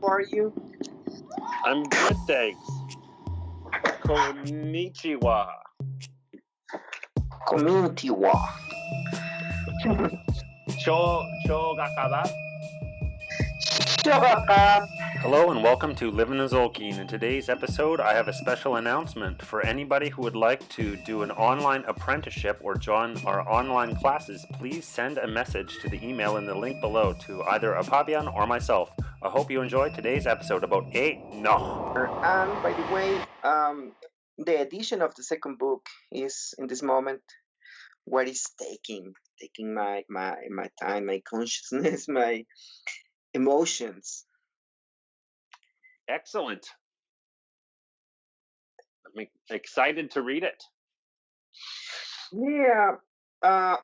How are you? I'm good, thanks. Konnichiwa. Konnichiwa. Shogakaba. Shogaka. Hello and welcome to Living as Zolkeen. In today's episode, I have a special announcement for anybody who would like to do an online apprenticeship or join our online classes. Please send a message to the email in the link below to either Apabyan or myself. I hope you enjoyed today's episode about no. And by the way, the edition of the second book is in this moment what is taking my time, my consciousness, my emotions. Excellent. I'm excited to read it. Yeah.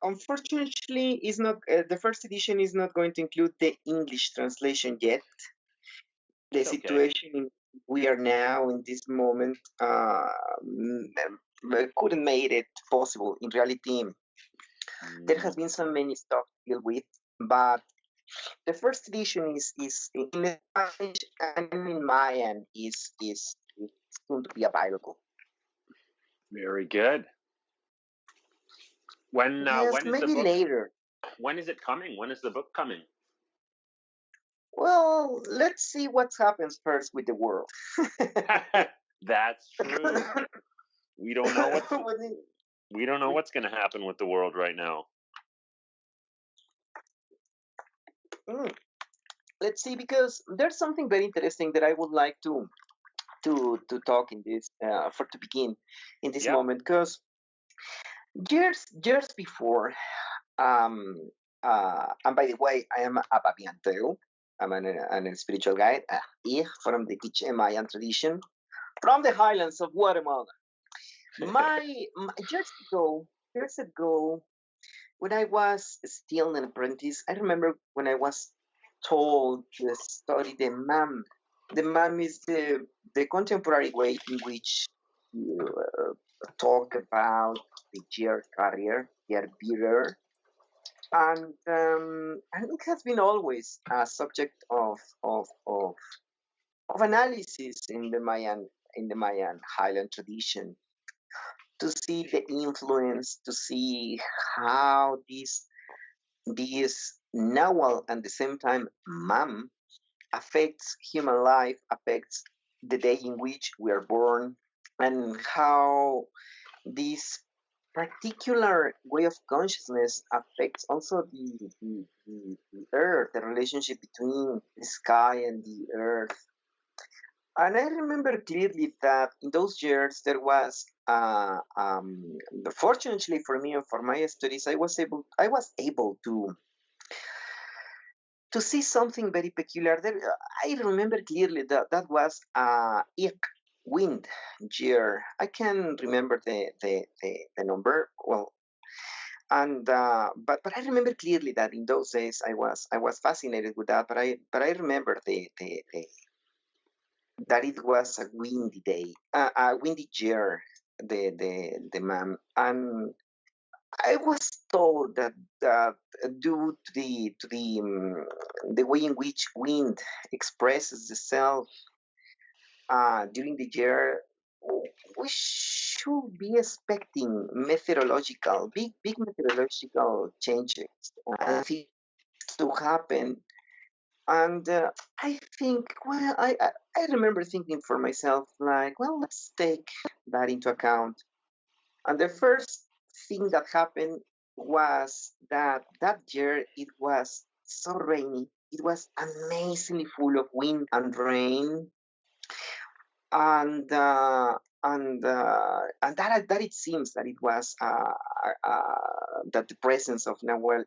Unfortunately, is not the first edition is not going to include the English translation yet. The It's okay. situation we are now in this moment couldn't make it possible. In reality, there has been so many stuff to deal with, but the first edition is in Spanish and in Mayan is soon to be available. Very good. When Yes, when is maybe the book? later. When is it coming? When is the book coming? Well, let's see what happens first with the world. That's true. We don't know what's going to happen with the world right now. Let's see, because there's something very interesting that I would like to talk in this to begin in this moment, because years before, and by the way, I am a Apabyan too. I'm an spiritual guide, from the Kiche Mayan tradition, from the highlands of Guatemala. My years ago, when I was still an apprentice, I remember when I was told to study the MAM. The MAM is the contemporary way in which you talk about the year career, year bearer, and it has been always a subject of analysis in the Mayan Highland tradition, to see the influence, to see how this Nawal and the same time Mam affects human life, affects the day in which we are born, and how this particular way of consciousness affects also the earth, the relationship between the sky and the earth. And I remember clearly that in those years there was, fortunately for me and for my studies, I was able to see something very peculiar. There, I remember clearly that was wind year. I can remember the number well, and but I remember clearly that in those days I was fascinated with that. But I remember that it was a windy day, a windy year, the man, and I was told that due to the way in which wind expresses itself during the year, we should be expecting big meteorological changes and things to happen. And I think, well, I remember thinking for myself, like, well, let's take that into account. And the first thing that happened was that year it was so rainy. It was amazingly full of wind and rain, and that it seems that it was that the presence of Nawal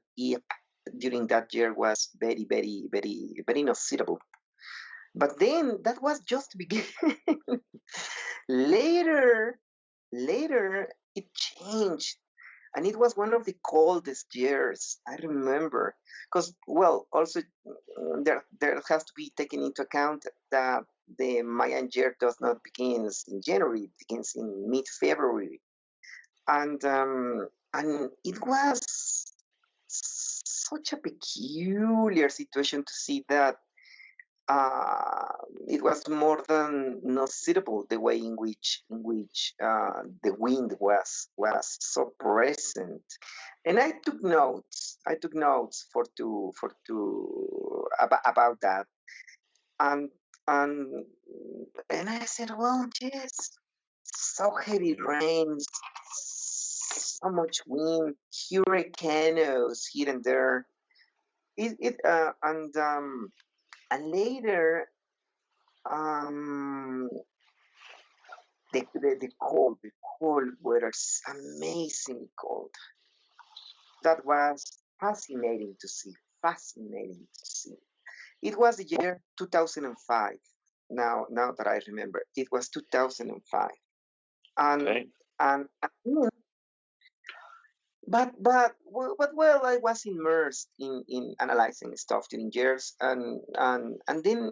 during that year was very, very, very, very noticeable. But then that was just the beginning. later, later it changed, and it was one of the coldest years I remember. Because, well, also there has to be taken into account that the Mayan year does not begin in January; it begins in mid-February, and it was such a peculiar situation to see that it was more than not suitable the way in which the wind was so present, and I took notes. I took notes about that, and and and I said, well, yes, so heavy rains, so much wind, hurricanes here and there. It and later um the cold weather, amazing cold. That was fascinating to see. Fascinating to see. It was the year 2005. Now that I remember, it was 2005, and Okay. and but well, I was immersed in analyzing stuff during years, and then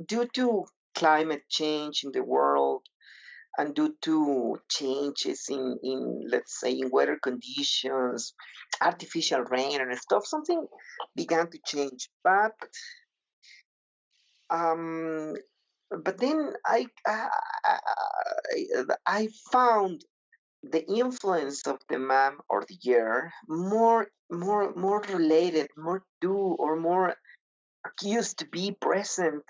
due to climate change in the world, and due to changes in let's say in weather conditions, artificial rain and stuff, something began to change. Um, but then I found the influence of the man or the year more related, more due or more used to be present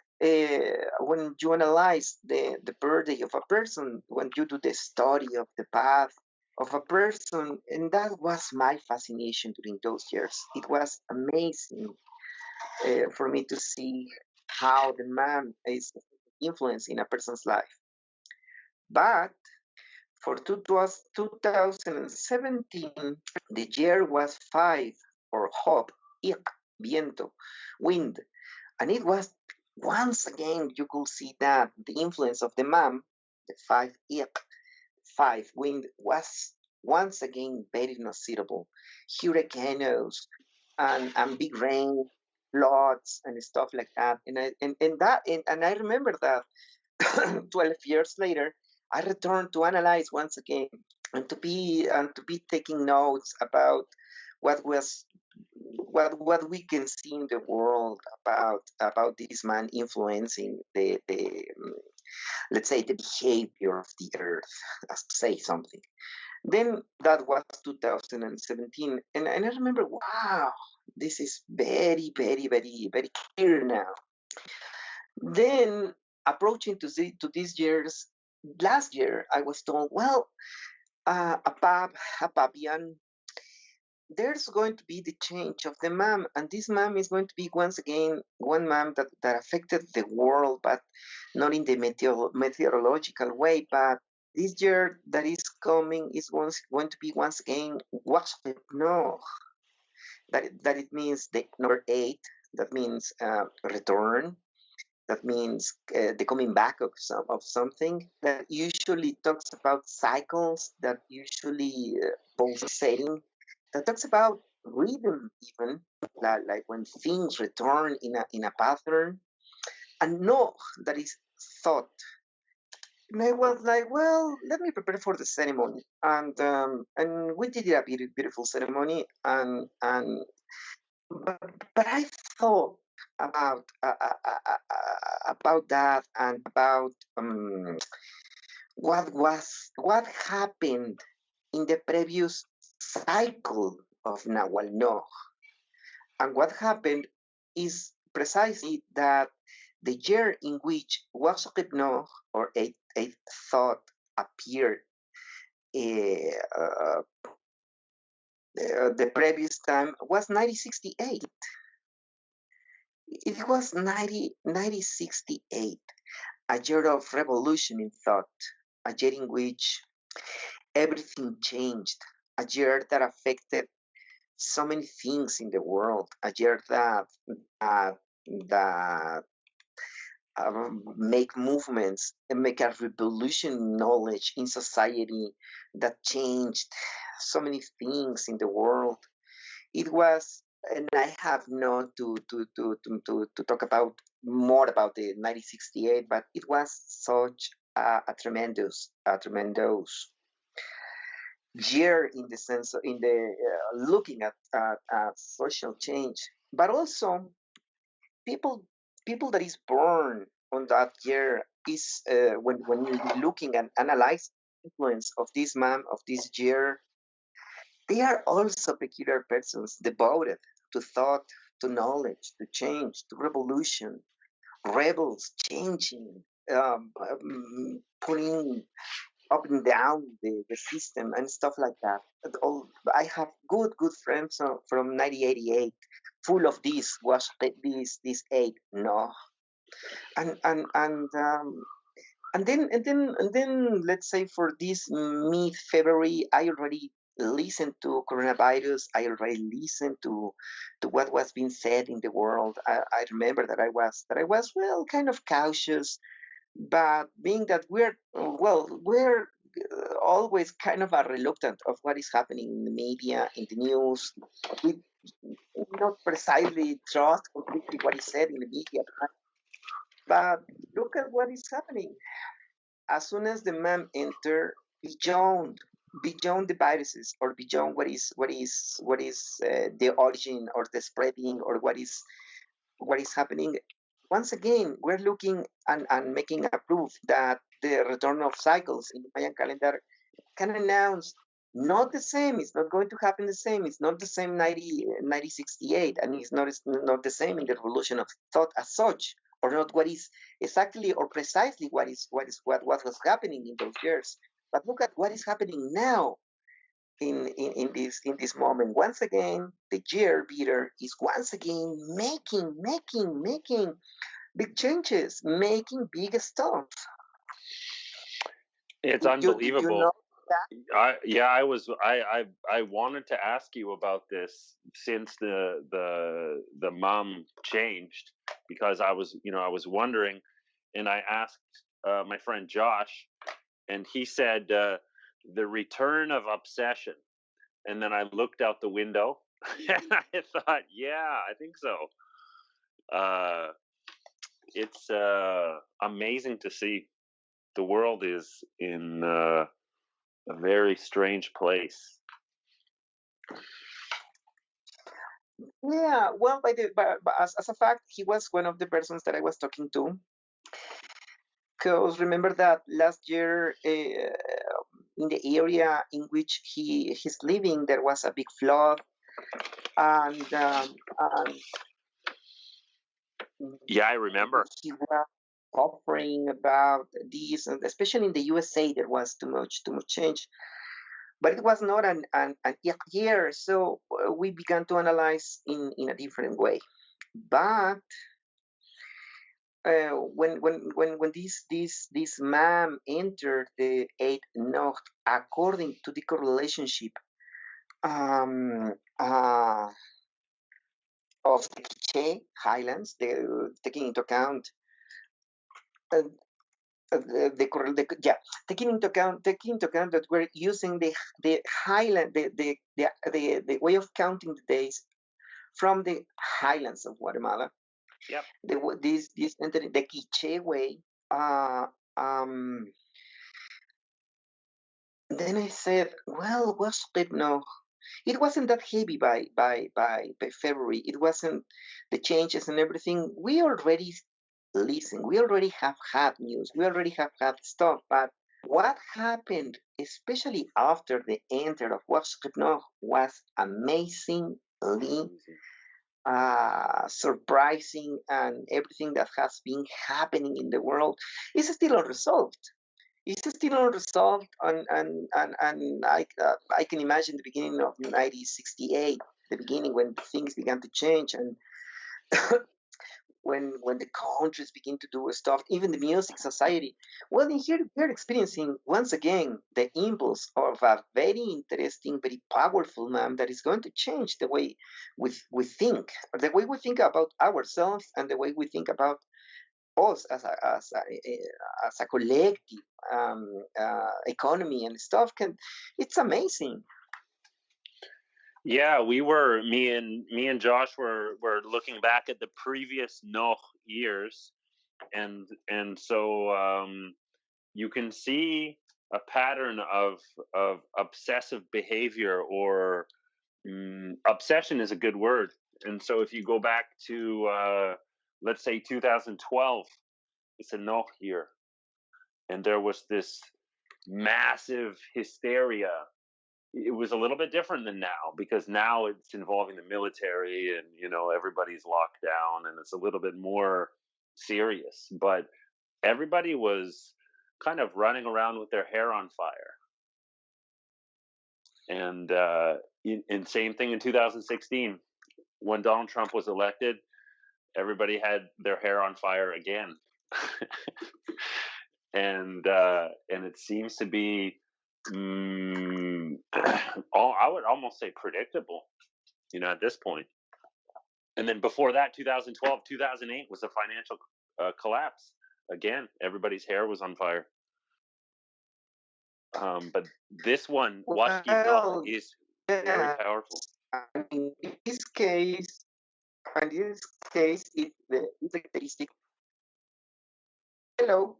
when you analyze the birthday of a person, when you do the study of the path of a person. And that was my fascination during those years. It was amazing for me to see how the man is influencing a person's life. But for 2017, the year was 5 for Haab, Ik, viento, wind. And it was once again, you could see that the influence of the MAM, the 5 Ik, 5 wind, was once again very noticeable. Hurricanes and big rain, floods, and stuff like that. And I remember that 12 years later, I returned to analyze once again and to be taking notes about what was what we can see in the world about this man influencing the let's say the behavior of the earth, as to say something. Then that was 2017, and I remember, wow, this is very very very very clear now. Then approaching to these years, last year I was told, well, Apabyan, there's going to be the change of the MAM, and this MAM is going to be once again one MAM that affected the world, but not in the meteorological way. But this year that is coming is going to be once again no, that it means the number 8. That means return. That means the coming back of something that usually talks about cycles, that usually pulsating, that talks about rhythm even, like when things return in a pattern, and no, that is thought. And I was like, well, let me prepare for the ceremony, and we did a beautiful ceremony, but, but I thought about that and about what happened in the previous cycle of Nawal no, and what happened is precisely that the year in which Wasaqib no or eighth thought appeared, uh, the previous time was 1968. It was 1968, a year of revolution in thought, a year in which everything changed, a year that affected so many things in the world, a year that make movements and make a revolution in knowledge in society, that changed so many things in the world. It was, and I have not to talk about more about the 1968, but it was such a tremendous year in the sense in the looking at social change, but also people people that is born on that year is when you're looking and analyze influence of this man of this year, they are also peculiar persons devoted to thought, to knowledge, to change, to revolution, rebels changing, putting up and down the system and stuff like that. I have good friends from 1988, full of this was this eight no, and and then let's say for this mid February, I already listened to coronavirus. I already listened to what was being said in the world. I remember that I was well kind of cautious, but being that we're always kind of reluctant of what is happening in the media, in the news. We not precisely trust completely what is said in the media, but look at what is happening as soon as the man enter beyond the viruses or beyond what is the origin or the spreading or what is happening. Once again, we're looking and making a proof that the return of cycles in the Mayan calendar can announce not the same. It's not going to happen the same. It's not the same 1968, and it's not the same in the revolution of thought as such, or not what is exactly or precisely what was happening in those years. But look at what is happening now in this moment. Once again, the year beater is once again making big changes, making big stuff. It's Did you unbelievable. know that? I wanted to ask you about this since the mom changed, because I was wondering, and I asked my friend Josh, and he said the return of obsession, and then I looked out the window and I thought, yeah, I think so. Uh, it's amazing to see. The world is in a very strange place. Yeah, well, but as a fact, he was one of the persons that I was talking to. Because remember that last year, in the area in which he's living, there was a big flood, and Yeah, I remember. he was suffering about this, and especially in the USA, there was too much change. But it was not an year, so we began to analyze in a different way. But when this man entered the eighth node, according to the correlationship um, uh, of the Kiche Highlands, taking into account uh, yeah, taking into account that we're using the highland the way of counting the days from the highlands of Guatemala. Yep. This entering the Quiche way. Uh, um, then I said, well, what's it now? It wasn't that heavy by February. It wasn't the changes and everything. We already listen. We already have had news. We already have had stuff. But what happened, especially after the enter of Washington, was amazingly surprising, and everything that has been happening in the world is still unresolved. It's still unresolved, and I can imagine the beginning of 1968, the beginning when things began to change, and when the countries begin to do stuff, even the music society. Well, in here we're experiencing once again the impulse of a very interesting, very powerful man that is going to change the way we think, or the way we think about ourselves, and the way we think about us as a collective economy and stuff. It's amazing. Yeah, me and Josh were looking back at the previous Noch years, and so you can see a pattern of obsessive behavior, or obsession is a good word. And so if you go back to let's say 2012, it's a Noch year. And there was this massive hysteria. It was a little bit different than now, because now it's involving the military and, everybody's locked down and it's a little bit more serious. But everybody was kind of running around with their hair on fire. And same thing in 2016. When Donald Trump was elected, everybody had their hair on fire again. and it seems to be I would almost say predictable, at this point. And then before that, 2012, 2008 was a financial collapse. Again, everybody's hair was on fire. But this one, Washki Well, is very yeah, powerful. in this case, it's the characteristic. Hello,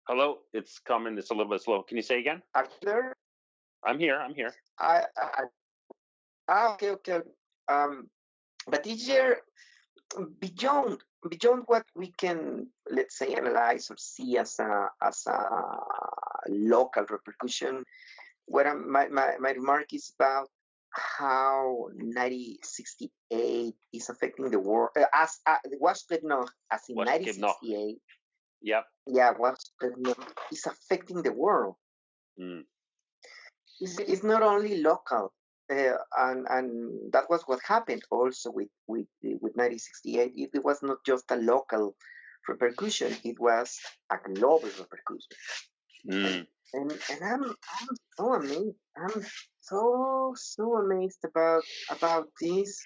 Hello, it's coming. It's a little bit slow. Can you say again? are you there? I'm here. I'm here. Okay. But this year, beyond what we can, let's say, analyze or see as a local repercussion, my remark is about how 1968 is affecting the world, as was not as in Washki Noch. 1968. Yep. Yeah, was is affecting the world. Mm. It's not only local, and that was what happened also with 1968. It was not just a local repercussion; it was a global repercussion. Mm. And I'm so amazed. I'm so amazed about this.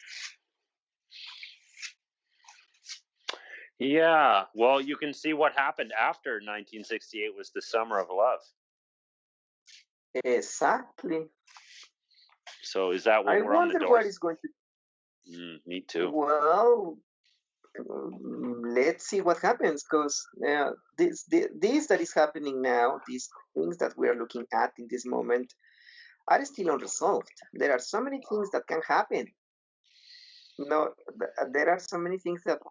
Yeah. Well, you can see what happened after 1968 was the Summer of Love. Exactly. So is that what I we're on the wonder doors? what is going to. Me too. Well, let's see what happens, because this that is happening now, these things that we are looking at in this moment, are still unresolved. There are so many things that can happen. No, there are so many things that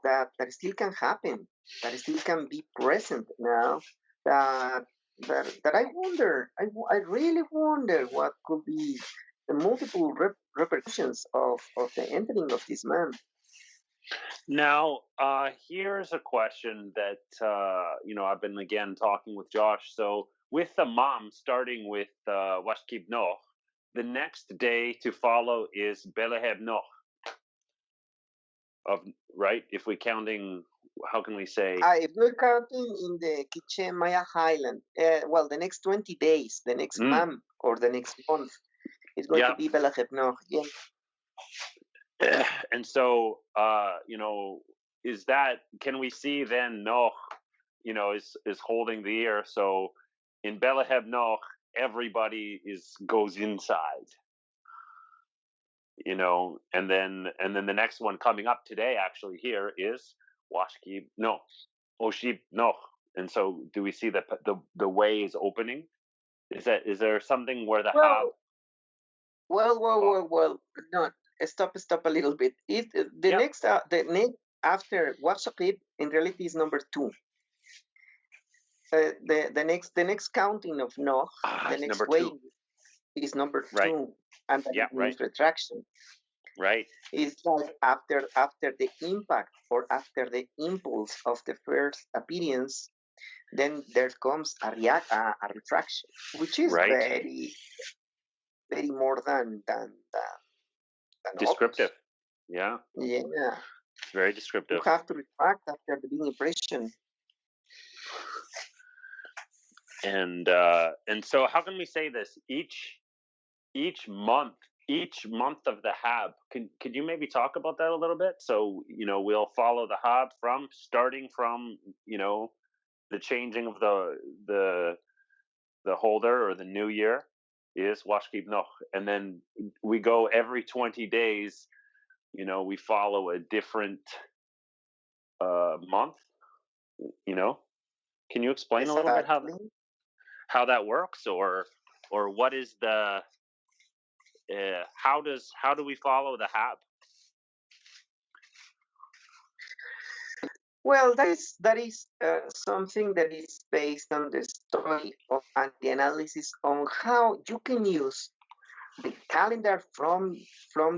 still can happen, that still can be present now. That I wonder. I really wonder what could be the multiple repercussions of the entering of this man. Now, here's a question that I've been again talking with Josh. So, with the mom starting with Washkib Noch, the next day to follow is Beleheb Noch. Right? If we're counting, how can we say? If we're counting in the Kiche Maya Highland, well, the next 20 days, the next month, or the next month, is going to be Beleheb Noch. Yeah. And so, is that, can we see then Noch, is holding the year? So in Beleheb Noch, everybody goes inside, and then the next one coming up today, actually here, is Washkib no, Oshib Noch. And so, do we see that the way is opening? Is there something where the Haab? Well. No, stop a little bit. The next after Washkib in reality is number 2. The next counting of Noh, the next way is number 2, and that means retraction. Right. It's like after the impact or after the impulse of the first appearance, then there comes a retraction, which is very more than descriptive. obvious. Yeah. Yeah. It's very descriptive. You have to retract after the big impression. And so, how can we say this? Each month of the Haab. Could you maybe talk about that a little bit? So we'll follow the Haab starting from the changing of the holder, or the new year is Washkib Noch, and then we go every 20 days. We follow a different month. Can you explain a little bit how that works, or what is the how do we follow the Haab? Well, that is something that is based on the story of and the analysis on how you can use the calendar from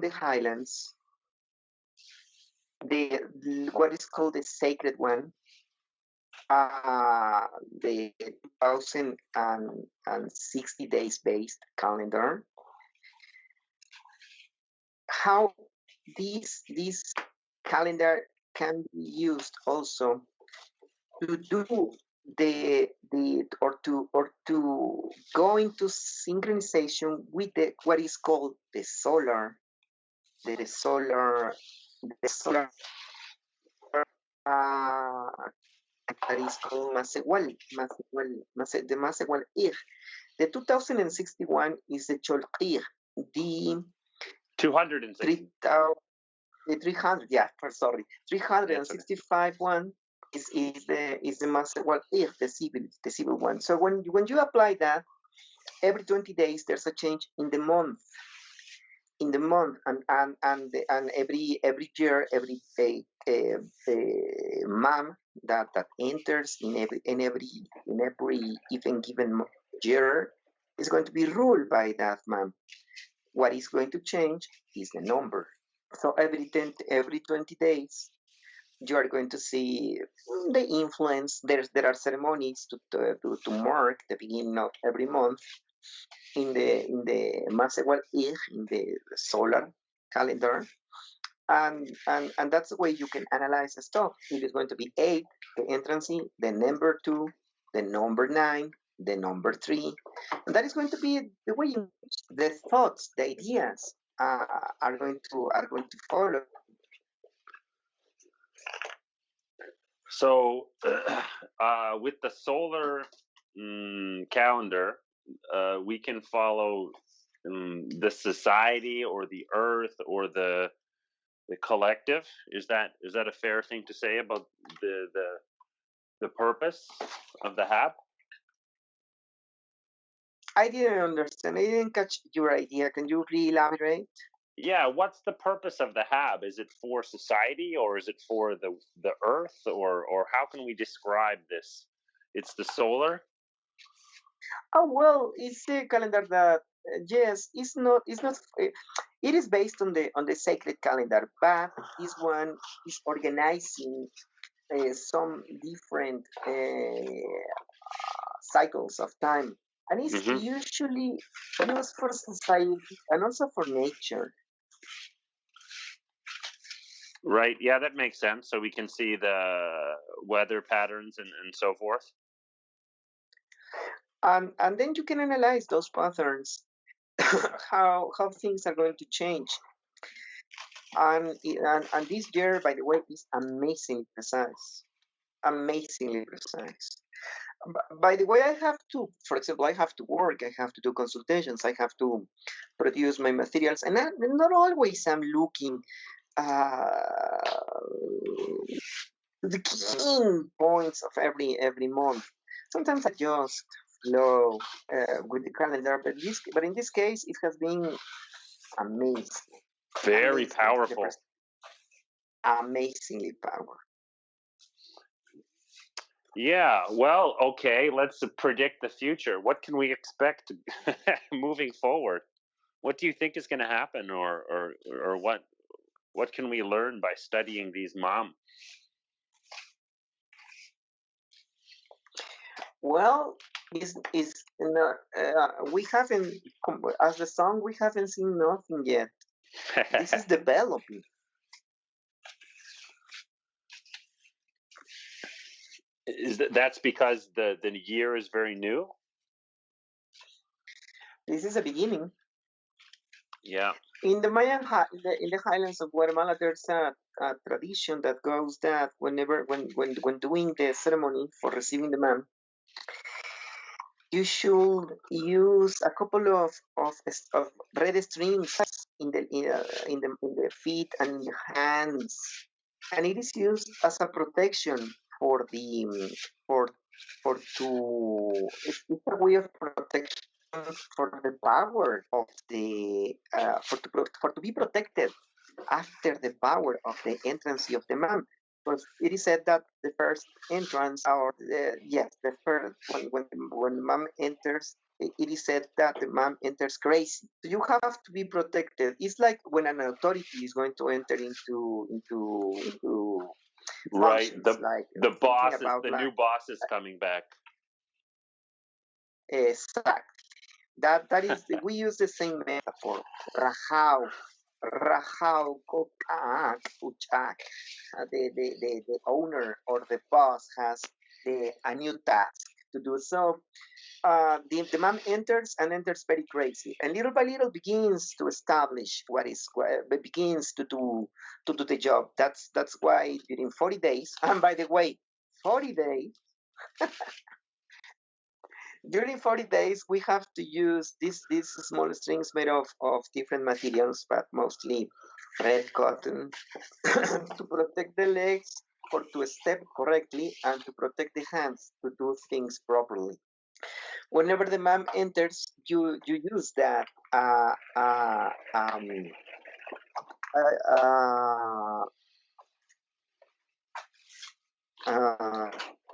the highlands, the what is called the sacred one, uh, the 2060 days based calendar. How this calendar can be used also to do the or to go into synchronization with the what is called the solar the solar uh, that is called the Masewal Ir. The 2061 is the Cholqir. The 260. 300, yeah, sorry, That's okay. 365 one is the Masewal Ir, the civil one. So when you apply that, every 20 days there's a change in the month, and every year, every month that enters in every even given year is going to be ruled by that month. What is going to change is the number. So every 20 days you are going to see the influence. There are ceremonies to mark the beginning of every month in the Masewal Ir, in the solar calendar, and that's the way you can analyze the stuff. It is going to be 8, the entrance, the number 2, the number 9, the number 3, and that is going to be the way in which the thoughts, the ideas are going to follow. So, with the solar calendar, we can follow the society or the earth or the collective. Is that a fair thing to say about the purpose of the Haab? I didn't understand. I didn't catch your idea. Can you re-elaborate? Yeah, what's the purpose of the Haab? Is it for society or is it for the earth, or how can we describe this? It's the solar. Oh well, it's a calendar that yes, it's not. It is based on the sacred calendar, but this one is organizing some different cycles of time, and it's Hmm. usually used for society and also for nature. Right. Yeah, that makes sense. So we can see the weather patterns and so forth. And then you can analyze those patterns, how things are going to change. And this year, by the way, is amazingly precise. Amazingly precise. By the way, for example, I have to work, I have to do consultations, I have to produce my materials, and not always I'm looking uh, the key points of every month. Sometimes I just flow with the calendar, but in this case, it has been amazing, Very amazing, powerful. amazingly powerful. Yeah. Well, okay. Let's predict the future. What can we expect moving forward? What do you think is going to happen, or what can we learn by studying these mom? Well, is we haven't as the song we haven't seen nothing yet. This is developing. That's because the year is very new? This is a beginning. Yeah. In the in the highlands of Guatemala, there's a tradition that goes that when doing the ceremony for receiving the man, you should use a couple of red strings in the feet and in your hands, and it is used as a protection for the for for to it's a way of protection for the power of the for to be protected after the power of the entrance of the man. because it is said that the first entrance, or yes, the first when mom enters, it is said that the mom enters crazy. So you have to be protected. It's like when an authority is going to enter into Right. functions, like The thinking boss is about the like new boss is coming back. sack. That is, we use the same metaphor. Rahau, Rahau, Kokak, Uchak. The owner or the boss has a new task to do. So the mom enters very crazy, and little by little begins to establish begins to do the job. That's why during 40 days, and by the way, 40 days during 40 days we have to use these small strings made of different materials, but mostly red cotton, to protect the legs or to step correctly, and to protect the hands to do things properly. Whenever the mom enters, you use that uh, uh,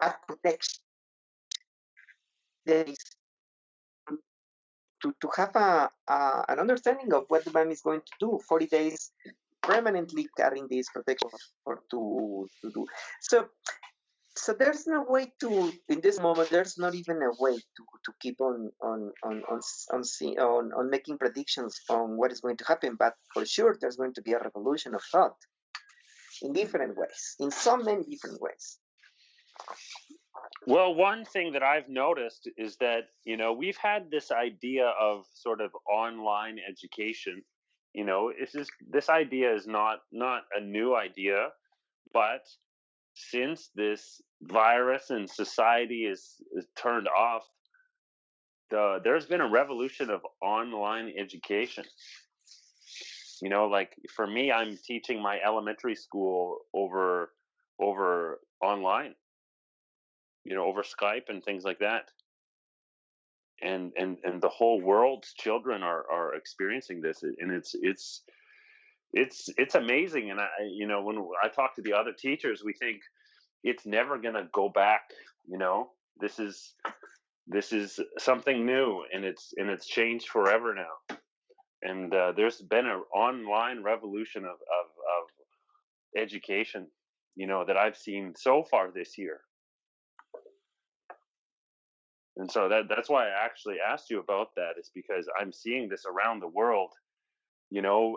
as protection. There is to have an understanding of what the mom is going to do. 40 days permanently carrying this protection or to do. So so there's no way to, in this moment there's not even a way to keep on making predictions on what is going to happen, but for sure there's going to be a revolution of thought in different ways, in so many different ways. Well, one thing that I've noticed is that, we've had this idea of sort of online education. This idea is not a new idea, but since this virus and society is turned off, there's been a revolution of online education. Like for me, I'm teaching my elementary school over online, over Skype and things like that. And the whole world's children are experiencing this, and it's amazing. And when I talk to the other teachers, we think it's never gonna go back. This is something new, and it's changed forever now. And there's been an online revolution of education, that I've seen so far this year. And so that's why I actually asked you about that, is because I'm seeing this around the world.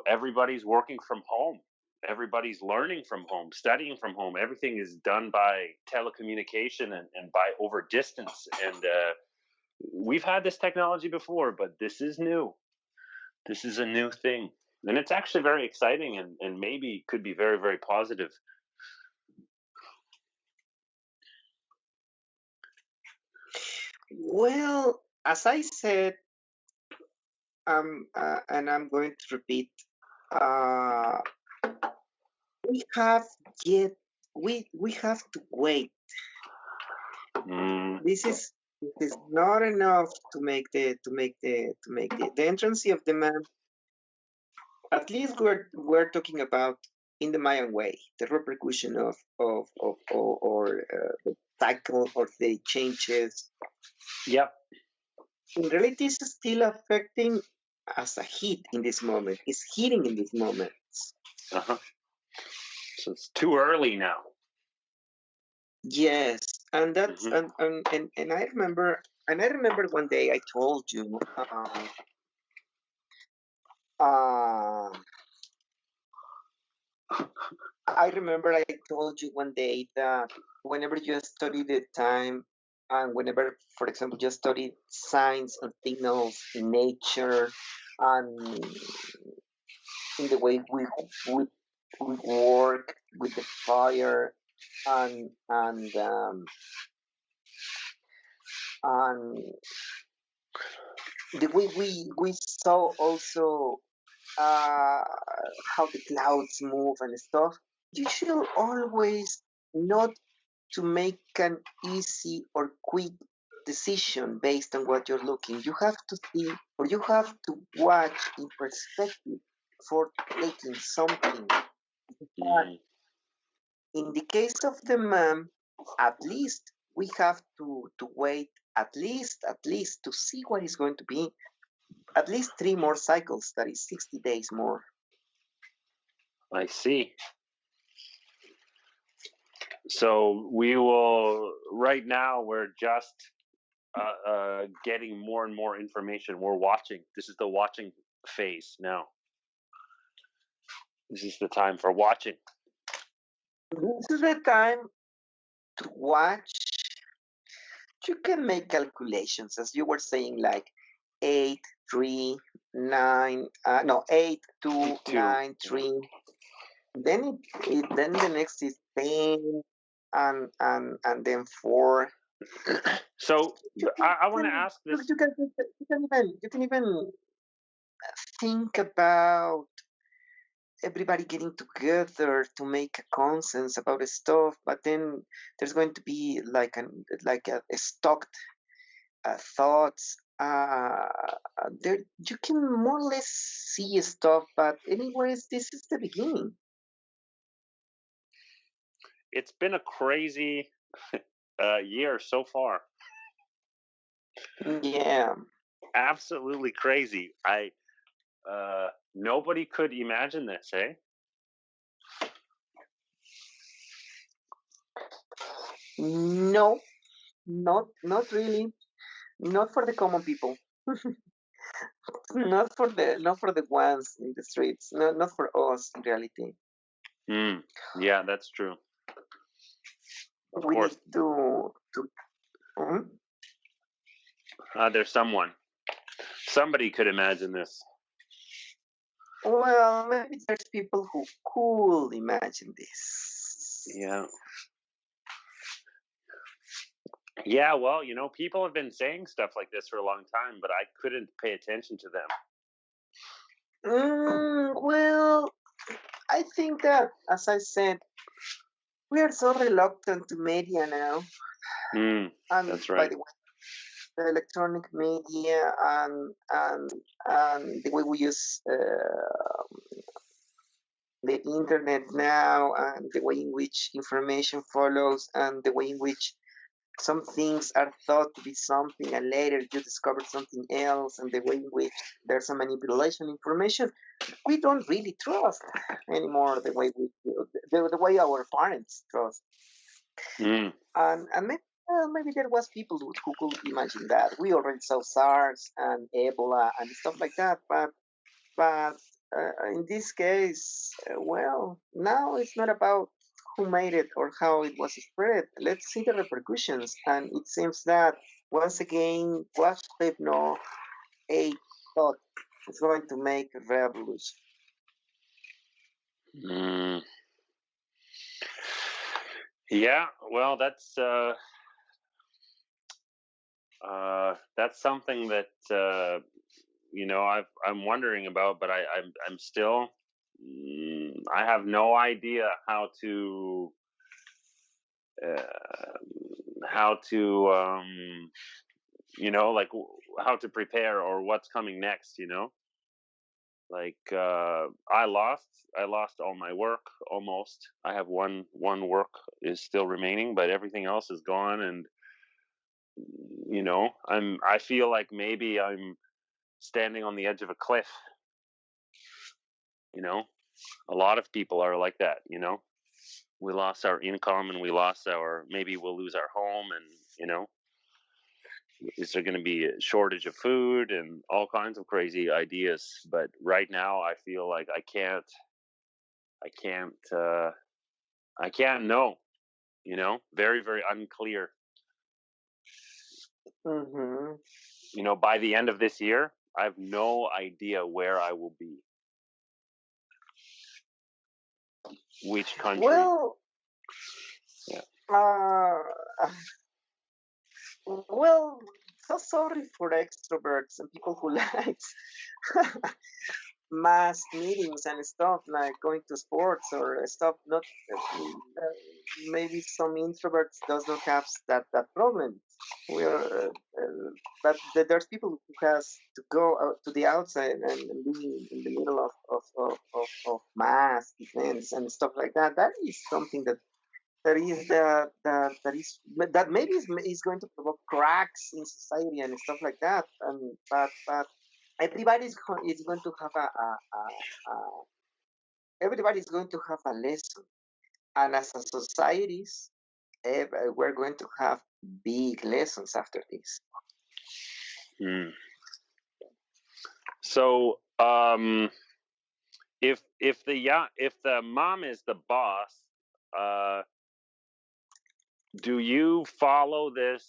Everybody's working from home. Everybody's learning from home, studying from home. Everything is done by telecommunication and by over distance. And we've had this technology before, but this is new. This is a new thing. And it's actually very exciting, and maybe could be very, very positive. Well, as I said, and I'm going to repeat, uh, we have yet we have to wait. Mm. This is not enough to make the entrance of the man. At least we're talking about in the Mayan way, the repercussion of or the cycle or the changes. Yep. In reality, it's still affecting as a heat in this moment. It's heating in this moment. Uh-huh. So it's too early now. Yes, and that's Mhm. and I remember one day I told you. Uh, I remember I told you one day that whenever you study the time, and whenever, for example, you study signs and signals in nature, and in the way we work with the fire, and the way we saw also uh, how the clouds move and stuff. You should always not to make an easy or quick decision based on what you're looking. You have to see, or you have to watch in perspective for taking something. Mhm. in the case of the mom, at least we have to wait at least to see what is going to be at least 3 more cycles. That is 60 days more. I see. So we will. Right now, we're just getting more and more information. We're watching. This is the watching phase now. This is the time for watching. This is the time to watch. You can make calculations, as you were saying, like 8, 3, 9, no, 8, 2, 9, 3. Then then the next is 10, and then 4. So I want to ask You, this. you can even think about everybody getting together to make a consensus about the stuff, but then there's going to be like a stocked thoughts. There you can more or less see stuff, but anyways, this is the beginning. It's been a crazy year so far. Yeah. Absolutely crazy. Nobody could imagine this, eh? No, not really. Not for the common people. Not for the ones in the streets. Not for us in reality. Yeah, that's true. Of We course, need to mhm. there's someone. Somebody could imagine this. Well, maybe there's people who could imagine this. Yeah. Yeah, well, people have been saying stuff like this for a long time, but I couldn't pay attention to them. Well, I think that, as I said, we are so reluctant to media now. And That's by right. the way, the electronic media and the way we use the internet now, and the way in which information follows, and the way in which some things are thought to be something and later you discover something else, and the way in which there's a manipulation of information, we don't really trust anymore the way the way our parents trust. And maybe there was people who could imagine that. We already saw SARS and Ebola and stuff like that, but in this case, well, now it's not about who made it or how it was spread. Let's see the repercussions. And it seems that once again, what no a thought is going to make a revolution. Yeah, well, that's something that I'm wondering about, but I'm still I have no idea uh, how to like how to prepare or what's coming next. Like I lost all my work almost. I have one work is still remaining, but everything else is gone, and I feel like maybe I'm standing on the edge of a cliff. A lot of people are like that. We lost our income, and maybe we'll lose our home, and is there going to be a shortage of food and all kinds of crazy ideas. But right now I feel like I can't know. Very, very unclear. By the end of this year, I have no idea where I will be, which country. Well, Yeah. Well, so sorry for extroverts and people who like mass meetings and stuff, like going to sports or stuff. Not maybe some introverts does not have that problem. We are, but there's people who has to go out to the outside and be in the middle of mass events and stuff like that. That is something that that is that maybe is going to provoke cracks in society and stuff like that. And but is going to have a everybody is going to have a lesson, and as a societies, we're going to have big lessons after this. Hmm. So, if the mom is the boss, do you follow this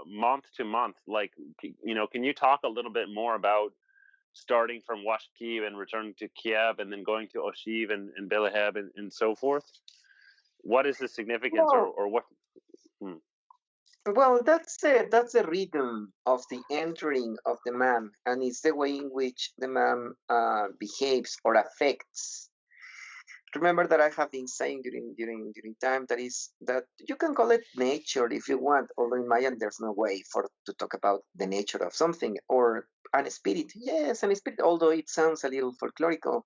month to month? Like, can you talk a little bit more about starting from Washki and returning to Kiev and then going to Oshiv and Beleheb and so forth? What is the significance, Well, or what? Hmm. well, that's the rhythm of the entering of the man, and it's the way in which the man behaves or affects. Remember that I have been saying during time that is that you can call it nature if you want, although in Mayan there's no way for to talk about the nature of something or an spirit. Yes, an spirit, although it sounds a little folklorical.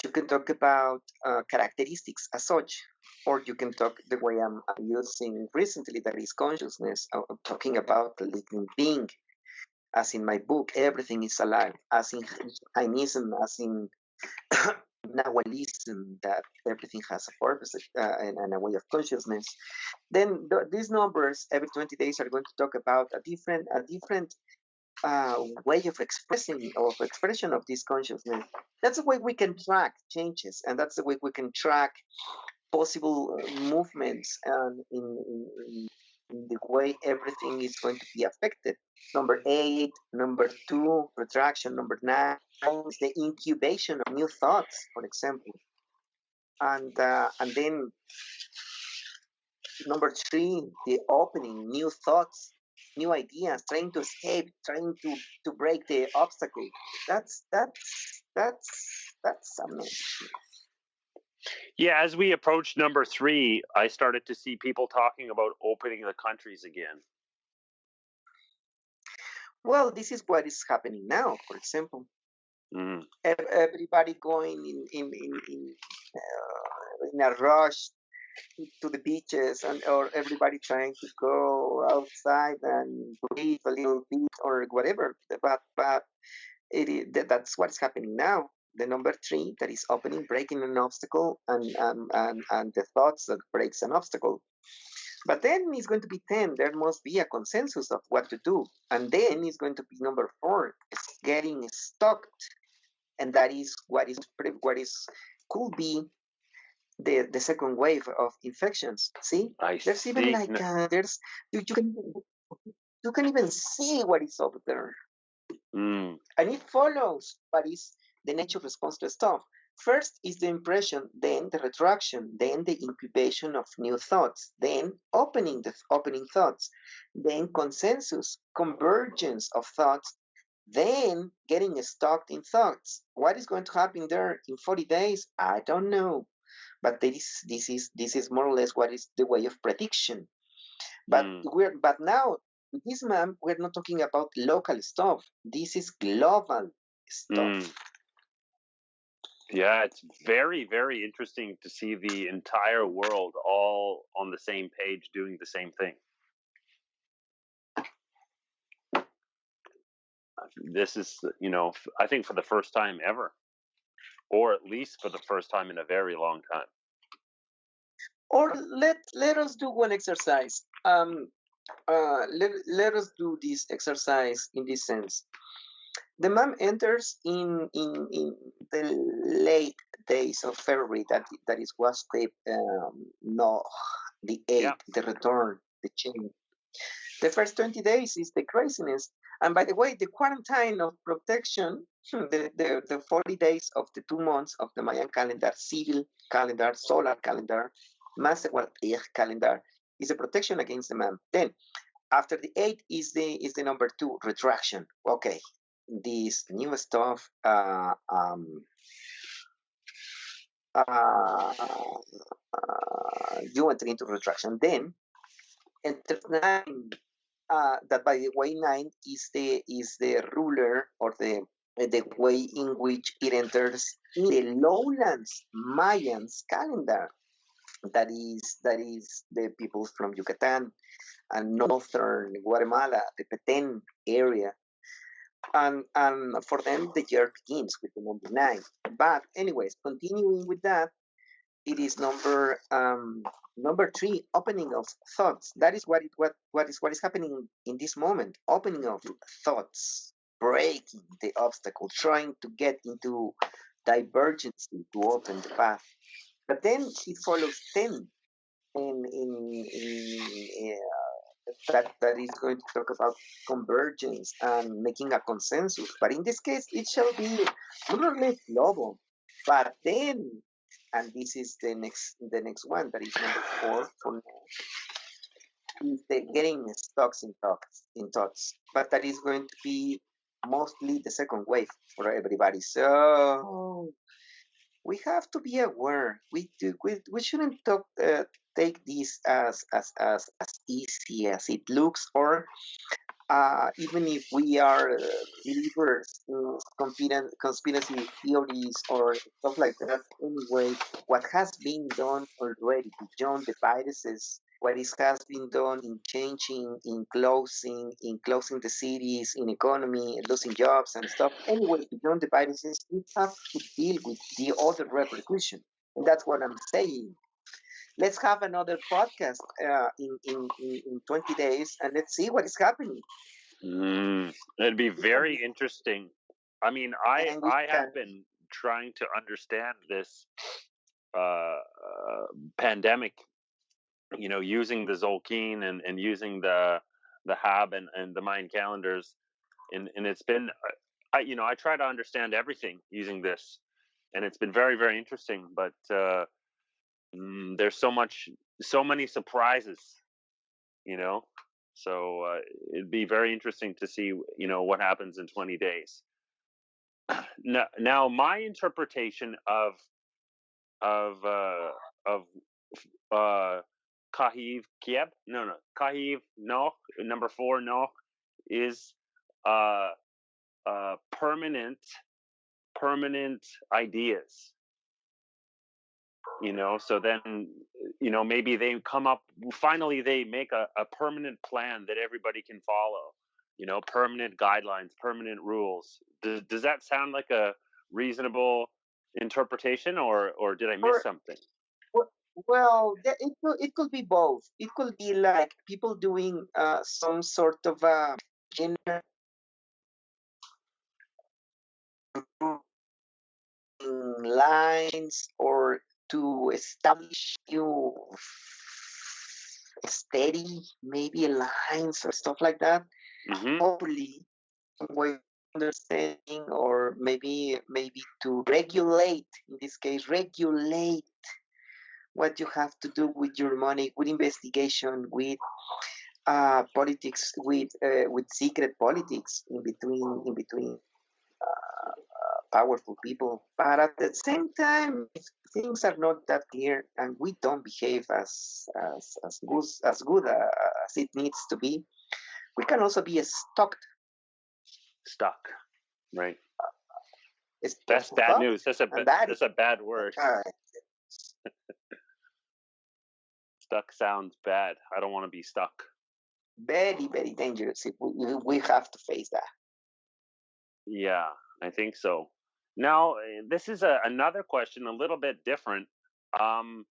You can talk about characteristics as such, or you can talk the way I'm using recently, that is consciousness. I'm talking about the living being, as in my book, everything is alive, as in Jainism, as in Nawalism, that everything has a purpose and a way of consciousness. Then these numbers every 20 days are going to talk about a different way of expression of this consciousness. That's the way we can track changes, and that's the way we can track possible movements and in the way everything is going to be affected. Number 8, number 2, retraction. Number 9 is the incubation of new thoughts, for example, and then number 3, the opening, new thoughts, new ideas, trying to escape, trying to break the obstacle. That's amazing. Yeah, as we approached number 3, I started to see people talking about opening the countries again. Well, this is what is happening now. For example, Mm. everybody going in a rush to the beaches, and or everybody trying to go outside and breathe a little bit or whatever. But that's what's happening now. The number 3, that is opening, breaking an obstacle, and the thoughts that breaks an obstacle. But then it's going to be 10. There must be a consensus of what to do. And then it's going to be number 4, it's getting stuck. And that is what is could be the second wave of infections. See, I there's even see. like there's you can even see what is over there, Mm. and it follows what is the nature response to stuff. First is the impression, then the retraction, then the incubation of new thoughts, then opening thoughts, then consensus, convergence of thoughts, then getting stuck in thoughts. What is going to happen there in 40 days? I don't know. But this is more or less what is the way of prediction. Mm. But now with this man, we're not talking about local stuff. This is global stuff. Mm. Yeah, it's very, very interesting to see the entire world all on the same page doing the same thing. This is, I think for the first time ever, or at least for the first time in a very long time. Or let us do one exercise. Let us do this exercise in this sense. The man enters in the late days of February. That is was no, the 8th, Yeah. the return, the change. The first 20 days is the craziness. And by the way, the quarantine of protection, the 40 days of the 2 months of the Mayan calendar, civil calendar, solar calendar, Masewal calendar, is a protection against the man. Then after the 8 is the number 2, retraction. Okay, this new stuff you enter into retraction. Then enter 9, that by the way 9 is the ruler or the the way in which it enters in the lowlands Mayans calendar. That is the people from Yucatan and northern Guatemala, the Petén area. And for them, the year begins with the number 9. But anyways, continuing with that, it is number 3, opening of thoughts. That is what is happening in this moment. Opening of thoughts, breaking the obstacle, trying to get into divergency to open the path. But then it follows 10 in that is going to talk about convergence and making a consensus. But in this case, it shall be more or less global. But then, and this is the next one, that is number 4 for now, is the getting stuck in thoughts. But that is going to be mostly the second wave for everybody. So we have to be aware. We shouldn't take this as easy as it looks, or even if we are believers in conspiracy theories or stuff like that. Anyway, what has been done already beyond the viruses, has been done in changing, in closing the cities, in economy, losing jobs and stuff. Anyway, beyond the viruses, we have to deal with the other repercussion. And that's what I'm saying. Let's have another podcast in 20 days, and let's see what is happening. It'd be very interesting. I mean, I And we I can. have been trying to understand this uh, pandemic, using the Zolkeen and using the Haab and the Mayan calendars, and it's been I try to understand everything using this, and it's been very, very interesting. But there's so many surprises, you know. So it'd be very interesting to see what happens in 20 days. Now my interpretation of of Kahiv Kieb, no, Kahiv no, number 4 no, is uh permanent ideas. So then maybe they come up, finally they make a permanent plan that everybody can follow, permanent guidelines, permanent rules. Does that sound like a reasonable interpretation, or did I miss Or something? well, it could be both. It could be like people doing some sort of general lines, or to establish new steady maybe lines or stuff like that. Hmm. Hopefully, some way of understanding, or maybe to regulate. In this case, regulate what you have to do with your money, with investigation, with politics, with secret politics in between powerful people. But at the same time, if things are not that clear and we don't behave as it needs to be, we can also be Stuck, right? That's bad stuck, news. and that is That's a bad word. uh, Stuck sounds bad. I don't want to be stuck. very, very dangerous. If we have to face that. Yeah, I think so. Now, this is another question, a little bit different. Um,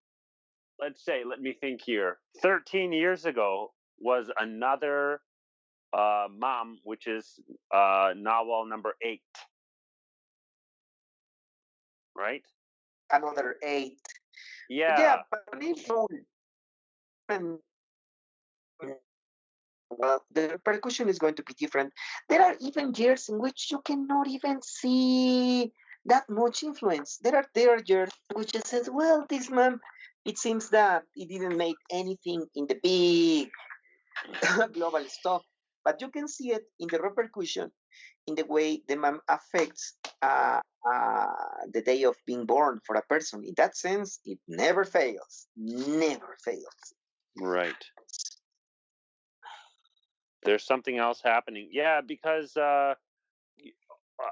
let me think here. 13 years ago was another mom, which is Nawal number 8, right? Another 8. Yeah, Yeah. but if you and well, the repercussion is going to be different. There are even years in which you cannot even see that much influence. There are years which just says, well, this man, it seems that it didn't make anything in the big global stuff, but you can see it in the repercussion, in the way the man affects the day of being born for a person. In that sense, it never fails. Never fails. Right. There's something else happening. Yeah, because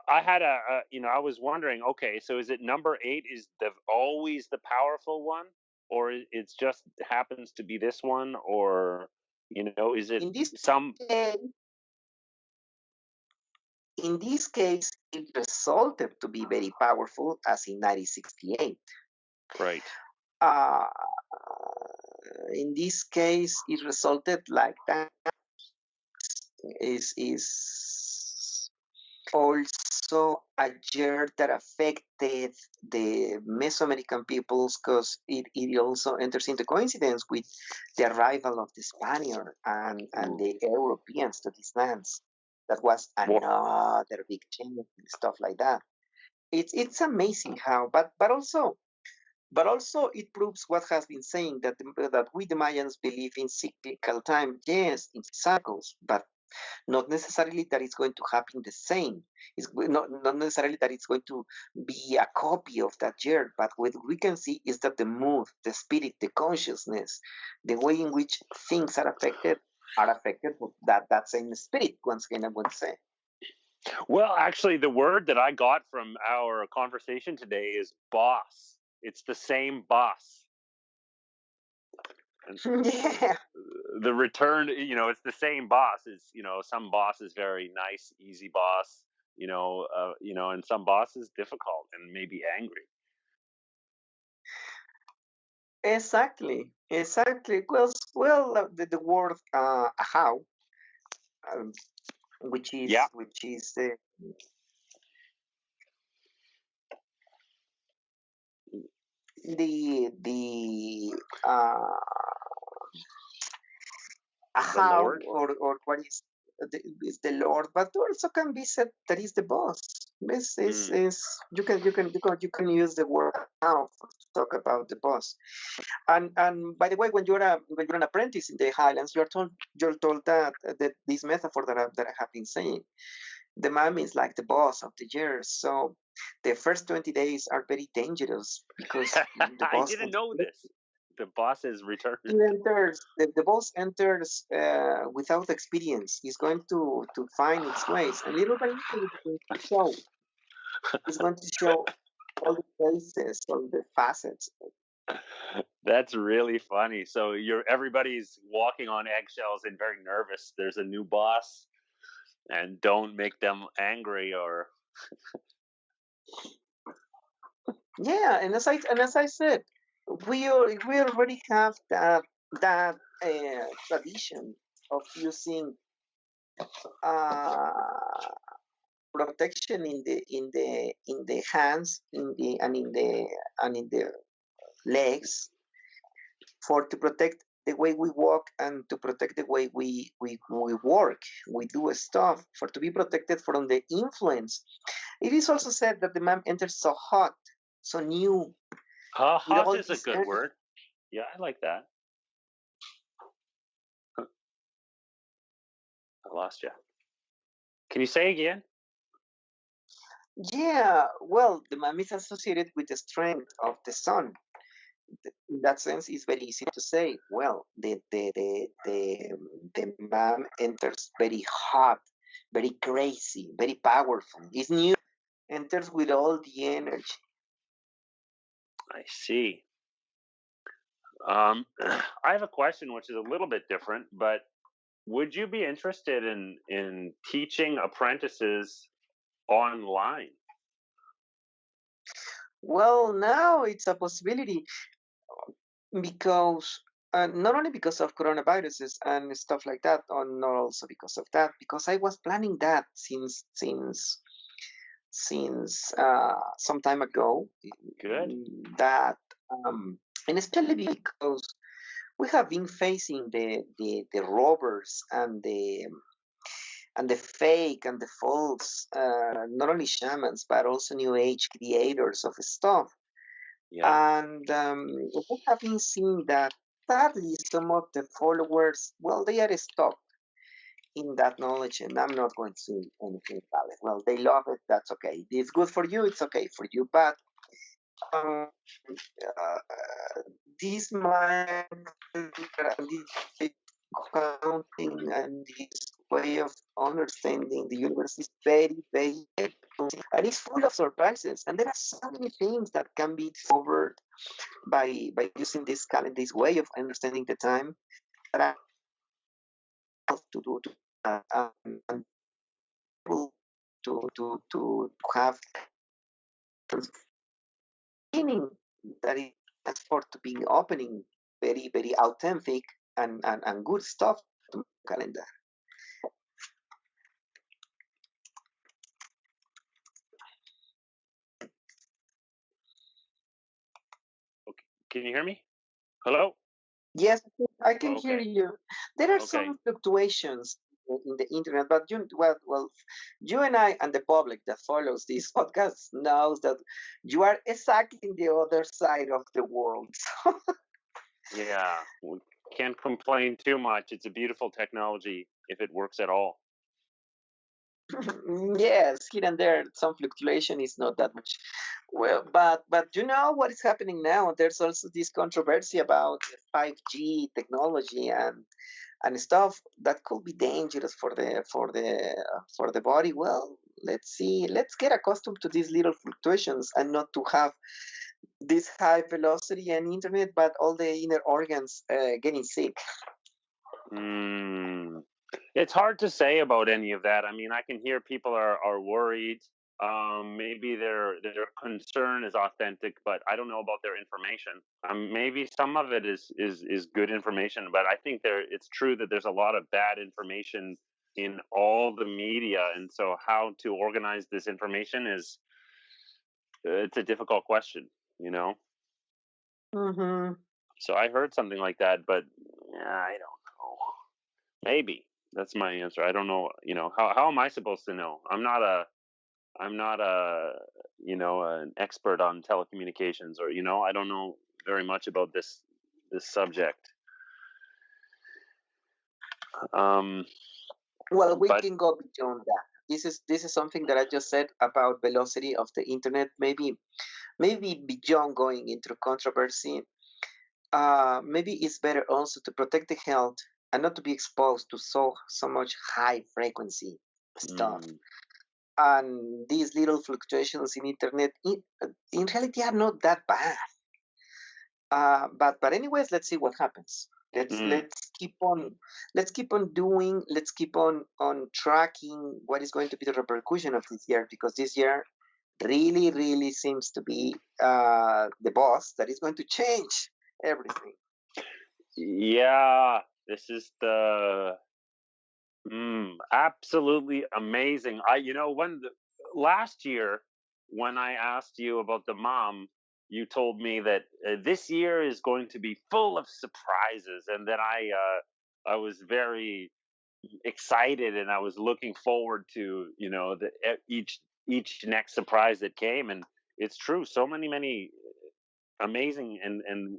I had I was wondering, okay, so is it number 8 is the always the powerful one, or it's just happens to be this one, or is it In this some case, in this case, it resulted to be very powerful, as in 1968. right? Uh, in this case, it resulted like that is also a year that affected the Mesoamerican peoples, because it also enters into coincidence with the arrival of the Spaniard and Ooh. the Europeans to these lands. That was Well, another big change and stuff like that. It's amazing how, but also it proves what has been saying, that we the Mayans believe in cyclical time, yes, in cycles, but not necessarily that it's going to happen the same. Not necessarily that it's going to be a copy of that year, but what we can see is that the mood, the spirit, the consciousness, the way in which things are affected with that same spirit. Once again, I would say. well, actually, the word that I got from our conversation today is boss. It's the same boss. And Yeah, the return, it's the same boss. Is some boss is very nice, easy boss, and some boss is difficult and maybe angry. exactly. Well, the word how, um, which Yeah. is which is the The how, Lord. or what is the Lord, but also can be said that is the boss. This Mm. is you can use the word how to talk about the boss. And by the way, when you're an apprentice in the Highlands, you're told that this metaphor that I have been saying, the mom is like the boss of the year. So the first 20 days are very dangerous because the I boss didn't know this. The boss has returned. the boss enters without experience. He's going to find its ways, and little by little he's going to show all the faces, all the facets. That's really funny. So everybody's walking on eggshells and very nervous. There's a new boss, and don't make them angry or Yeah, and as I said, we already have that tradition of using uh, protection in the hands, and in the legs, for to protect the way we walk and to protect the way we work, we do stuff, for to be protected from the influence. It is also said that the man enters so hot, so new, with hot all is a this good energy. word. Yeah, I like that. I lost you. Can you say again? Yeah, well, the man is associated with the strength of the sun. In that sense, it's very easy to say, well, the man enters very hot, very crazy, very powerful. It's new, enters with all the energy. I see. I have a question which is a little bit different, but would you be interested in teaching apprentices online? Well, now it's a possibility, because not only because of coronaviruses and stuff like that, or not also because of that, because I was planning that since some time ago. Good. That and especially because we have been facing the robbers and the fake and the false, not only shamans but also new age creators of stuff. Yeah. And we have been seeing that sadly some of the followers, well, they are stuck in that knowledge, and I'm not going to say anything about it. Well, they love it, that's okay. It's good for you, it's okay for you, but um, uh, this mind and this counting and this way of understanding the universe is very, very big. and it's full of surprises. And there are so many things that can be discovered by using this way of understanding the time that I love to do and able to have meaning that is for to be opening very authentic and good stuff to my calendar. Okay. Can you hear me? Hello? Yes, I can hear Okay. you. There are Okay. some fluctuations in the internet, but you and I and the public that follows this podcast knows that you are exactly in the other side of the world. Yeah. We can't complain too much. It's a beautiful technology if it works at all. Yes, here and there, some fluctuation is not that much. Well, but you know what is happening now? There's also this controversy about 5G technology and stuff that could be dangerous for the body. Well, let's see. Let's get accustomed to these little fluctuations and not to have this high velocity and internet, but all the inner organs getting sick. Mm. It's hard to say about any of that. I mean, I can hear people are worried. Maybe their concern is authentic, but I don't know about their information. Maybe some of it is good information, but I think it's true that there's a lot of bad information in all the media, and so how to organize this information is it's a difficult question, you know. Hmm. So I heard something like that, but I don't know. Maybe that's my answer. I don't know. You know, how am I supposed to know? I'm not a an expert on telecommunications, or I don't know very much about this subject. Um, Well, we but can go beyond that. This is something that I just said about velocity of the internet. Maybe beyond going into controversy, maybe it's better also to protect the health and not to be exposed to so much high frequency stuff. mm, And these little fluctuations in internet, in reality, are not that bad. But anyways, let's see what happens. Let's mm, let's keep on let's keep on doing. Let's keep on tracking what is going to be the repercussion of this year, because this year really seems to be the boss that is going to change everything. yeah, this is absolutely amazing. When last year when I asked you about the mom, you told me that this year is going to be full of surprises, and that I was very excited, and I was looking forward to each next surprise that came. And it's true, so many amazing and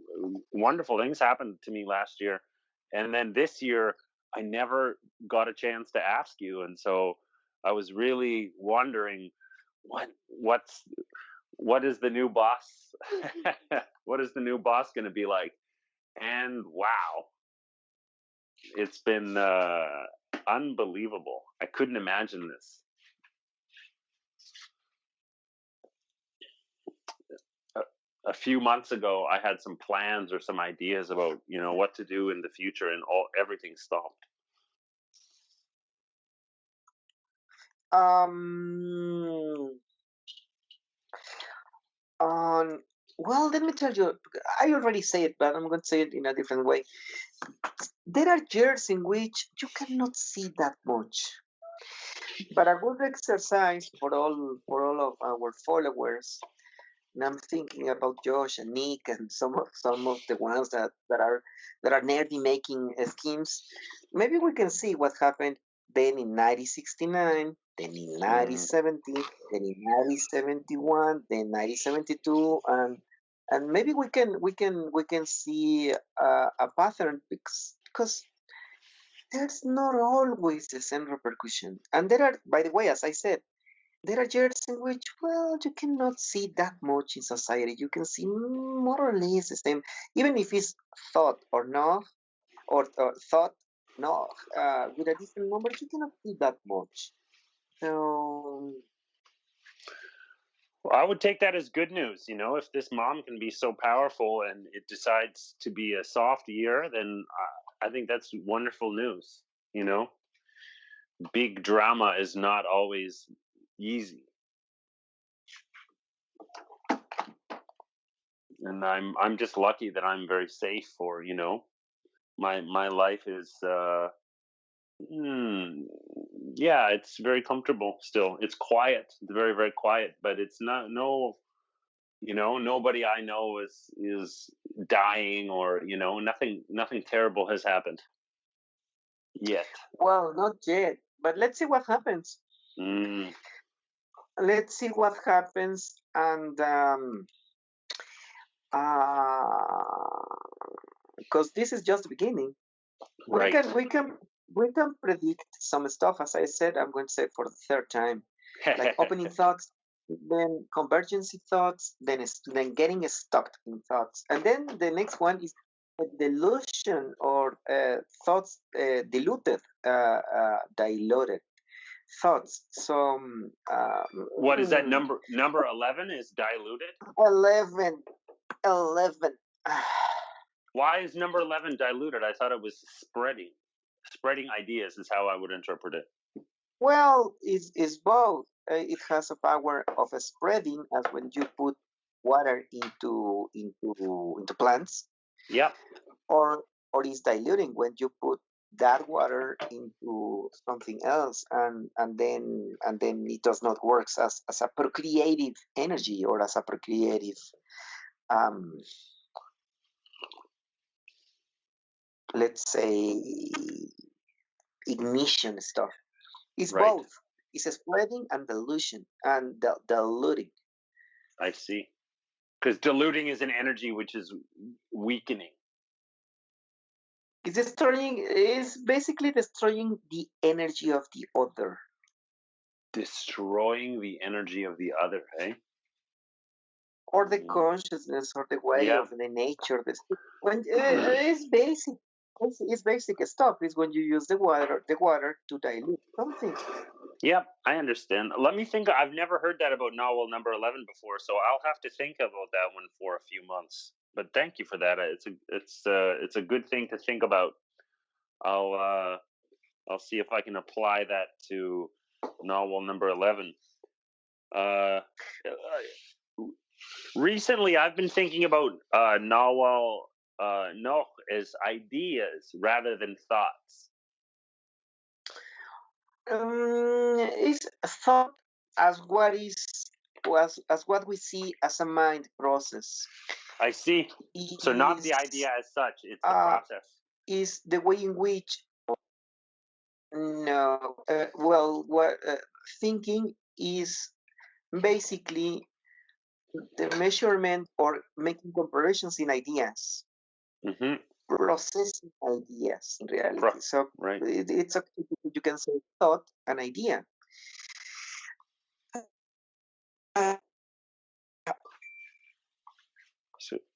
wonderful things happened to me last year, and then this year I never got a chance to ask you, and so I was really wondering what's what is the new boss what is the new boss going to be like. And wow, it's been unbelievable. I couldn't imagine this. A few months ago I had some plans or some ideas about what to do in the future, and everything stopped. Um, on well, let me tell you. I already say it, but I'm going to say it in a different way. There are years in which you cannot see that much, but a good exercise for all of our followers. And I'm thinking about Josh and Nick and some of the ones that are nerdy making schemes. Maybe we can see what happened then in 1969, then in Mm, 1970, then in 1971, then 1972, and maybe we can see a pattern, because there's not always the same repercussion. And there are, by the way, as I said, there are years in which, well, you cannot see that much in society. You can see more or less the same, even if it's thought or not, or thought no, with a different number, you cannot see that much. So Well, I would take that as good news. If this mom can be so powerful and it decides to be a soft year, then I think that's wonderful news. You know, big drama is not always easy, and I'm just lucky that I'm very safe for my life is hmm, yeah, it's very comfortable still. It's quiet. It's very, very quiet, but it's not no, nobody I know is dying or, nothing terrible has happened yet. Well, not yet, but let's see what happens. Mm, Let's see what happens, and because this is just the beginning. We right. can we can we can predict some stuff. As I said, I'm going to say for the third time, like opening thoughts, then convergency thoughts, then getting stuck in thoughts, and then the next one is a delusion or thoughts diluted thoughts. So What is that number 11 is diluted? 11, 11. Why is number 11 diluted? I thought it was spreading. Spreading ideas is how I would interpret it. Well, it's both. It has a power of spreading, as when you put water into plants, Yep. or is diluting when you put that water into something else, and then it does not work as a procreative energy or as a procreative, um, let's say, ignition stuff. It's Right. both. It's spreading and dilution and diluting. I see. Because diluting is an energy which is weakening. It's destroying. Is basically destroying the energy of the other, Destroying the energy of the other, eh? or the Mm, consciousness, or the way yeah. of the nature. This when it's basic. It's basic stuff. Is when you use the water to dilute something. Yep, I understand. Let me think. I've never heard that about Nawal number 11 before, so I'll have to think about that one for a few months. But thank you for that. It's a good thing to think about. I'll uh I'll see if I can apply that to Nawal number 11. Uh, Recently, I've been thinking about Nawal no as ideas rather than thoughts. It's thought as what is as what we see as a mind process. I see. So not Is the idea as such; it's the uh, process. is the way in which, no, well, what thinking is basically the measurement or making comparisons in ideas, Mm-hmm. processing ideas in reality. Pro- So right. it's a, you can say thought, an idea.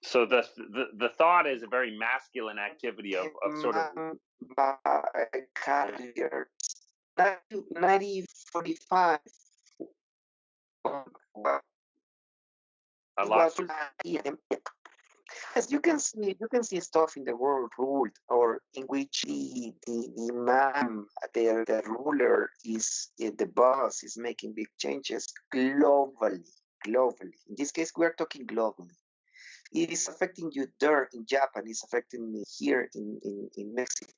So the thought is a very masculine activity of sort of By Carrier, 1945. I It was lost you. as you can see stuff in the world ruled, or in which the man, the ruler, is the boss, is making big changes globally. Globally, in this case, we are talking globally. It is affecting you there in Japan. It's affecting me here in Mexico.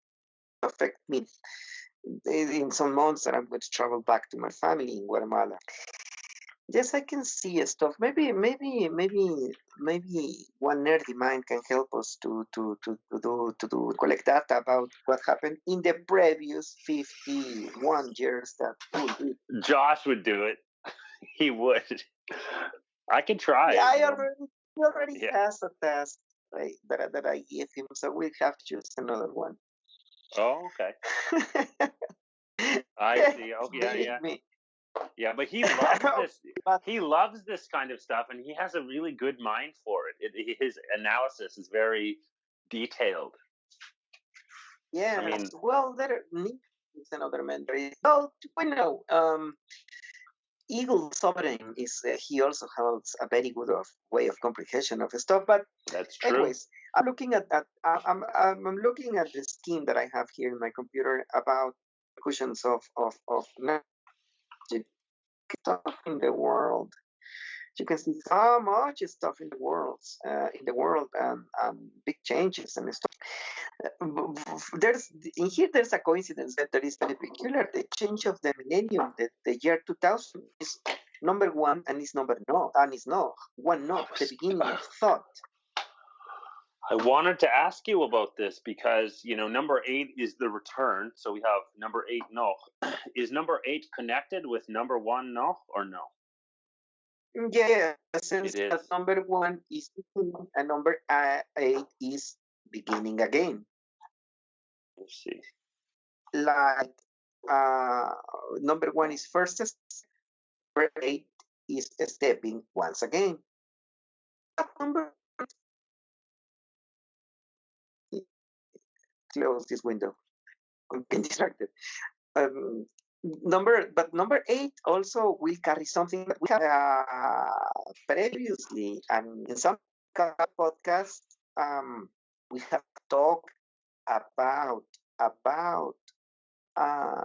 Affect me in some months that I'm going to travel back to my family in Guatemala. Yes, I can see stuff. Maybe one nerdy mind can help us to collect data about what happened in the previous 51 years that we did. Josh would do it. He would. I can try. Yeah, he already Yeah. has a task, right, that I give him, so we'll have to choose another one. Oh, okay. I see. Oh, yeah, Believe yeah. me. Yeah, but he loves this. But He loves this kind of stuff, and he has a really good mind for his analysis is very detailed. I yes, mean, well, there is another mentor. Oh, we know. Eagle sovereign is he also has a very good way of comprehension of stuff. But That's true. anyways, I'm looking at that. I'm looking at the scheme that I have here in my computer about cushions of magic stuff in the world. You can see so much stuff in the world, and big changes and stuff. There's in here. There's a coincidence that there is very peculiar. The change of the millennium, the year 2000, is number one, and is number no, and is no one not the beginning of thought. I wanted to ask you about this because, number 8 is the return. So we have number 8, no. Is number 8 connected with number 1, no, or no? Yeah, since It is. that number one is beginning and number 8 is beginning again. Let's see. Like number one is first step, number 8 is stepping once again. Number close this window. I'm getting distracted. Number 8 also will carry something that we have previously, and in some podcasts we have talked about uh,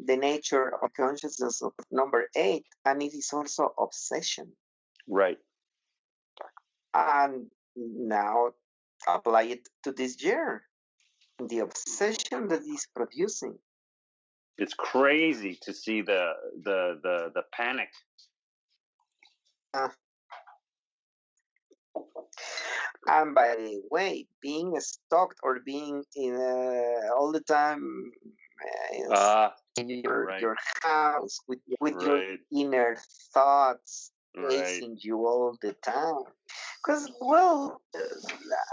the nature of consciousness of number 8, and it is also obsession. Right. And now apply it to this year. The obsession that is producing. It's crazy to see the panic. And by the way, being stalked or being in all the time in your house with your inner thoughts facing you all the time. Because, well,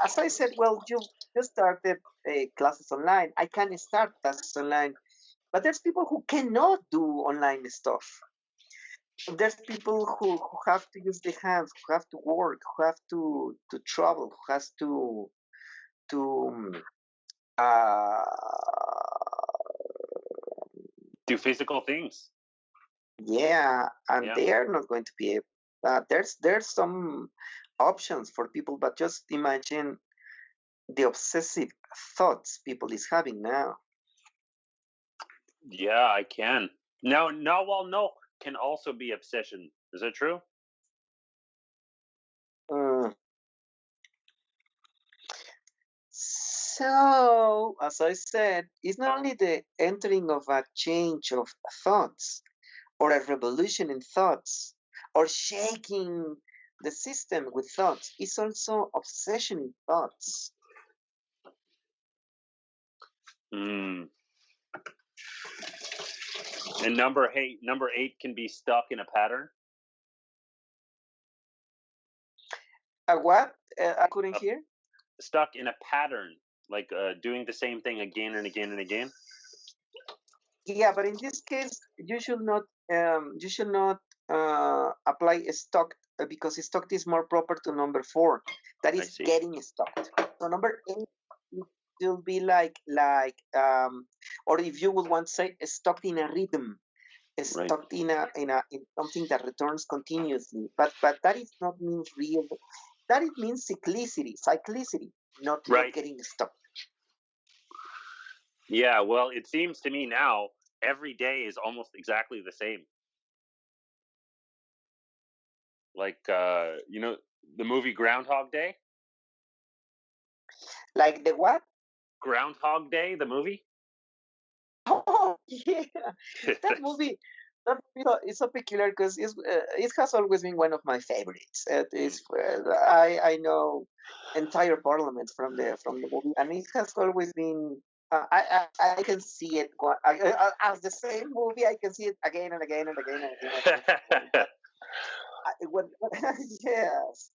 as I said, well, you just started classes online. I can start classes online, but there's people who cannot do online stuff. There's people who have to use their hands, who have to work, who have to travel, who has to uh, do physical things. Yeah, and they are not going to be able. There's some options for people, but just imagine the obsessive thoughts people is having now. Yeah, I can. Now, Nawal no can also be obsession. Is that true? So, as I said, it's not only the entering of a change of thoughts or a revolution in thoughts or shaking the system with thoughts, it's also obsession in thoughts. And number 8 can be stuck in a pattern. A what? I couldn't hear. Stuck in a pattern, like doing the same thing again and again and again. Yeah, but in this case, you should not apply a stock because stock is more proper to number 4. That is getting stocked. So number 8 will be like or if you would want to say stocked in a rhythm, stocked in something that returns continuously. But that is not means real. That it means cyclicity, not getting stuck. Yeah, well, it seems to me now every day is almost exactly the same. Like the movie Groundhog Day. Like the what? Groundhog Day, the movie. Oh yeah, that movie. That movie is so peculiar because it has always been one of my favorites. It is I know entire parliaments from the movie, and it has always been. I can see it as the same movie. I can see it again and again and again and again. And again. Yes.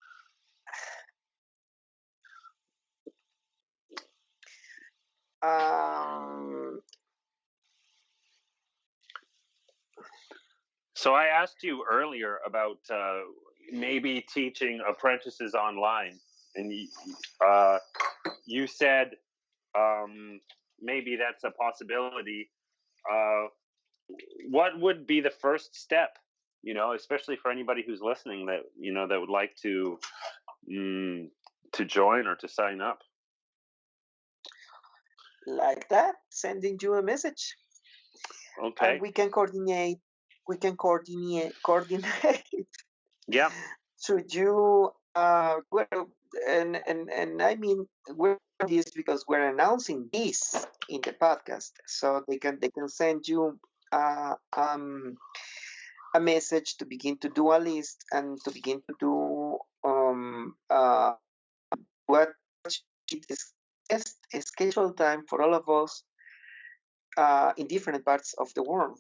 So I asked you earlier about maybe teaching apprentices online, and you said maybe that's a possibility. what would be the first step? Especially for anybody who's listening that that would like to join or to sign up. Like that, sending you a message, and Okay. we can coordinate. We can coordinate Yeah. so you well, and I mean we're doing this because we're announcing this in the podcast, so they can send you uh, um, a message to begin to do a list and to begin to do what it is best schedule time for all of us in different parts of the world.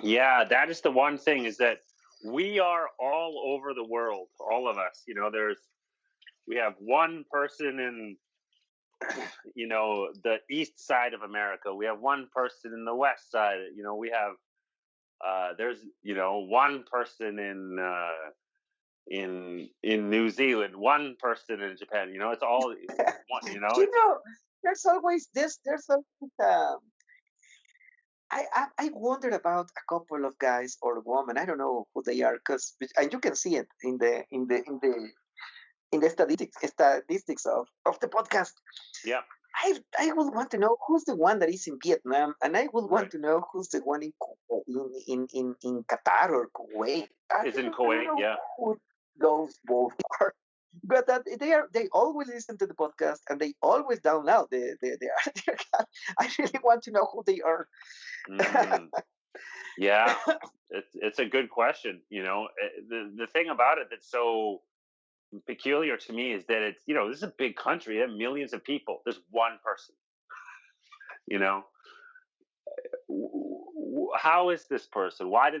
Yeah, that is the one thing, is that we are all over the world, all of us. We have one person in the east side of America. We have one person in the west side. We have there's one person in New Zealand, one person in Japan. It's all one. You It's know, there's always this. There's always. I wondered about a couple of guys or women. I don't know who they are, because and you can see it in the statistics of the podcast. yeah, I would want to know who's the one that is in Vietnam, and I would want right. to know who's the one in Qatar or Kuwait. Is in I don't Kuwait. know Yeah. who those both are, but that they always listen to the podcast and they always download the I really want to know who they are. Mm, yeah. It's a good question. The thing about it that's so peculiar to me is that it's this is a big country. They have millions of people. There's one person. You know, how is this person? Why are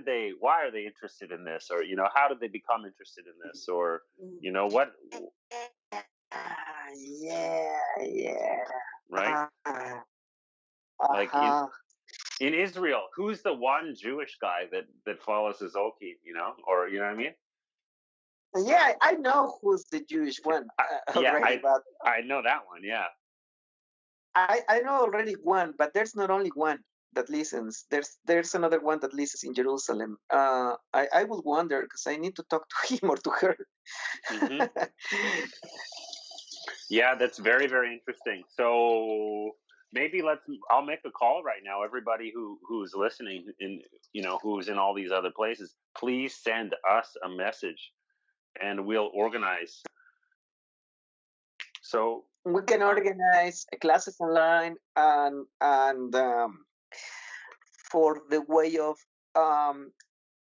they interested in this? Or how did they become interested in this? Or what? Yeah, yeah. Right? Uh, Like in uh-huh. in Israel, who's the one Jewish guy that follows Zolki? Or what I mean? Yeah, I know who's the Jewish one I, yeah, already, I but I know that one. Yeah. I know already one, but there's not only one that listens. There's another one that listens in Jerusalem. I will wonder because I need to talk to him or to her. hmm Yeah, that's very, very interesting. So maybe I'll make a call right now. Everybody who's listening who's in all these other places, please send us a message and we'll organize. So We can organize classes online and for the way of um,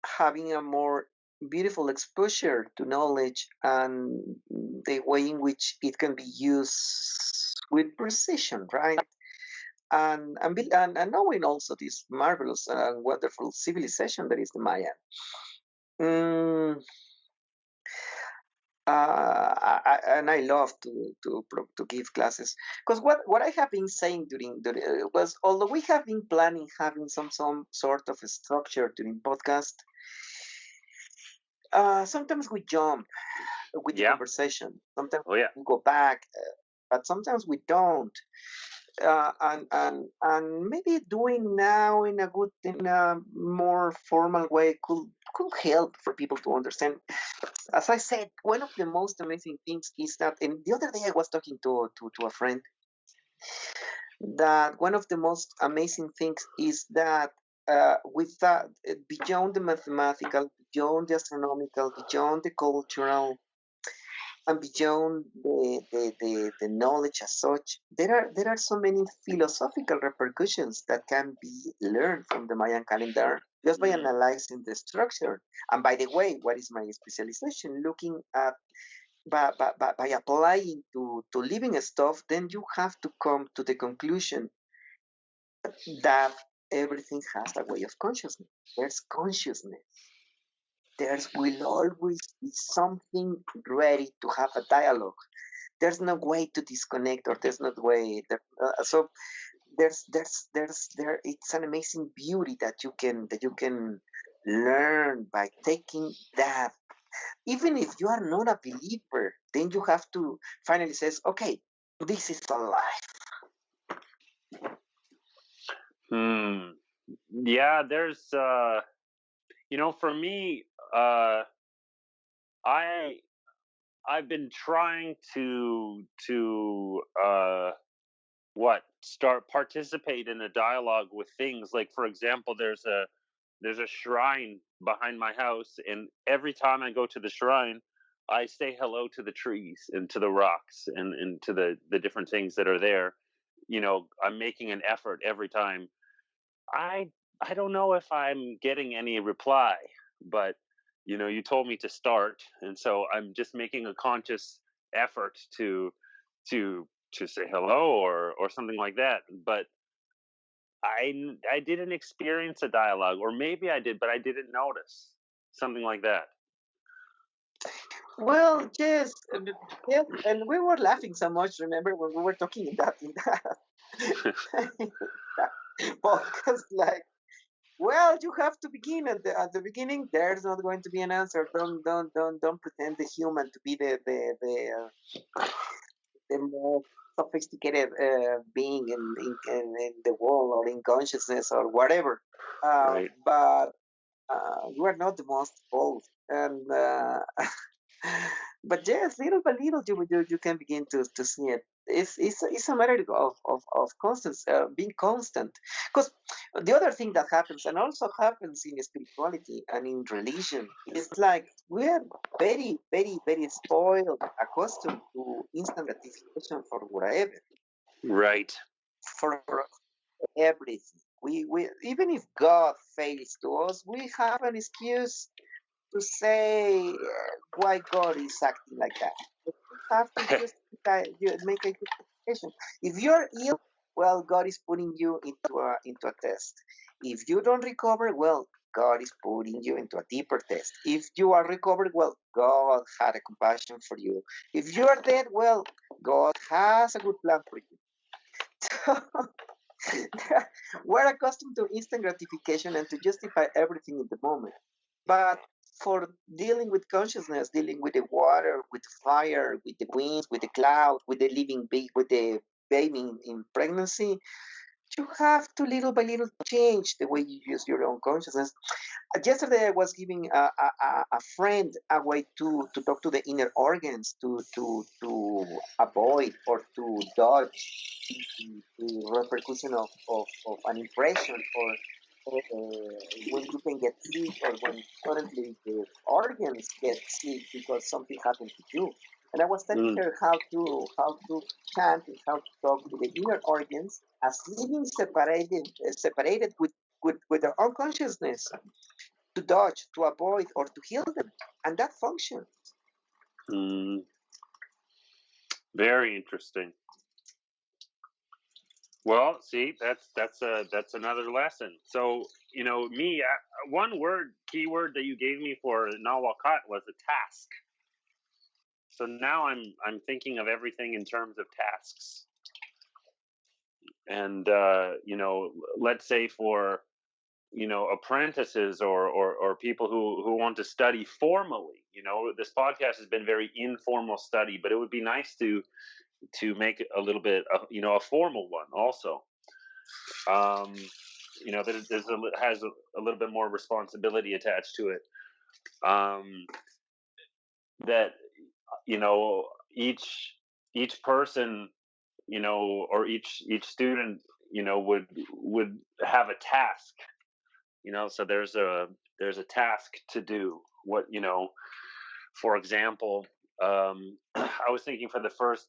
having a more beautiful exposure to knowledge and the way in which it can be used with precision, right? And knowing also this marvelous and wonderful civilization that is the Maya. Mm, and I love to give classes because what I have been saying during was, although we have been planning having some sort of a structure during podcast, sometimes we jump with the yeah. conversation. Sometimes Oh yeah. we go back, but sometimes we don't. And maybe doing now in a more formal way could help for people to understand. As I said, one of the most amazing things is that, and the other day I was talking to a friend, that one of the most amazing things is that with that, beyond the mathematical, beyond the astronomical, beyond the cultural, and beyond the knowledge as such, there are so many philosophical repercussions that can be learned from the Mayan calendar just by hmm analyzing the structure. And by the way, what is my specialization? Looking at by applying to living stuff, then you have to come to the conclusion that everything has a way of consciousness. There's consciousness. There will always be something ready to have a dialogue. There's no way to disconnect, or there's no way so there it's an amazing beauty that you can learn by taking that. Even if you are not a believer, then you have to finally says, okay, this is a life. Hmm. Yeah, there's for me, I I've been trying to what start participate in a dialogue with things. Like, for example, there's a shrine behind my house, and every time I go to the shrine, I say hello to the trees and to the rocks and to the different things that are there. I'm making an effort every time. I don't know if I'm getting any reply, but you told me to start, and so I'm just making a conscious effort to say hello or something like that. But I didn't experience a dialogue, or maybe I did, but I didn't notice something like that. Well, yes, yes, and we were laughing so much. Remember when we were talking in that podcast? Like, well, you have to begin at the beginning. There's not going to be an answer. Don't pretend the human to be the most sophisticated being in the world or in consciousness or whatever. Right. But you are not the most bold. And but yes, little by little, you can begin to see it. It's a matter of constant, being constant. Because the other thing that happens, and also happens in spirituality and in religion, is like we are very spoiled, accustomed to instant gratification for whatever, Right. for everything. We even if God fails to us, we have an excuse to say why God is acting like that. But you have to make a justification. If you're ill, well, God is putting you into a test. If you don't recover, well, God is putting you into a deeper test. If you are recovered, well, God had a compassion for you. If you are dead, well, God has a good plan for you. We're accustomed to instant gratification and to justify everything in the moment. But for dealing with consciousness, dealing with the water, with the fire, with the winds, with the cloud, with the living baby, with the baby in pregnancy, you have to little by little change the way you use your own consciousness. Yesterday, I was giving a friend a way to talk to the inner organs, to avoid or to dodge the repercussion of an impression, or when you can get sick, or when suddenly the organs get sick because something happened to you. And I was telling Mm. her how to chant and how to talk to the inner organs as living separated with their own consciousness, to dodge, to avoid, or to heal them, and that function. Mm. Very interesting. Well, see, that's another lesson. So, me, one keyword that you gave me for Nawakat was a task. So now I'm thinking of everything in terms of tasks. And let's say for apprentices or people who want to study formally. This podcast has been very informal study, but it would be nice to make it a little bit a formal one also. um has a little bit more responsibility attached to it. um that each person, or each student, would have a task. So there's a task to do. What, for example, I was thinking for the first,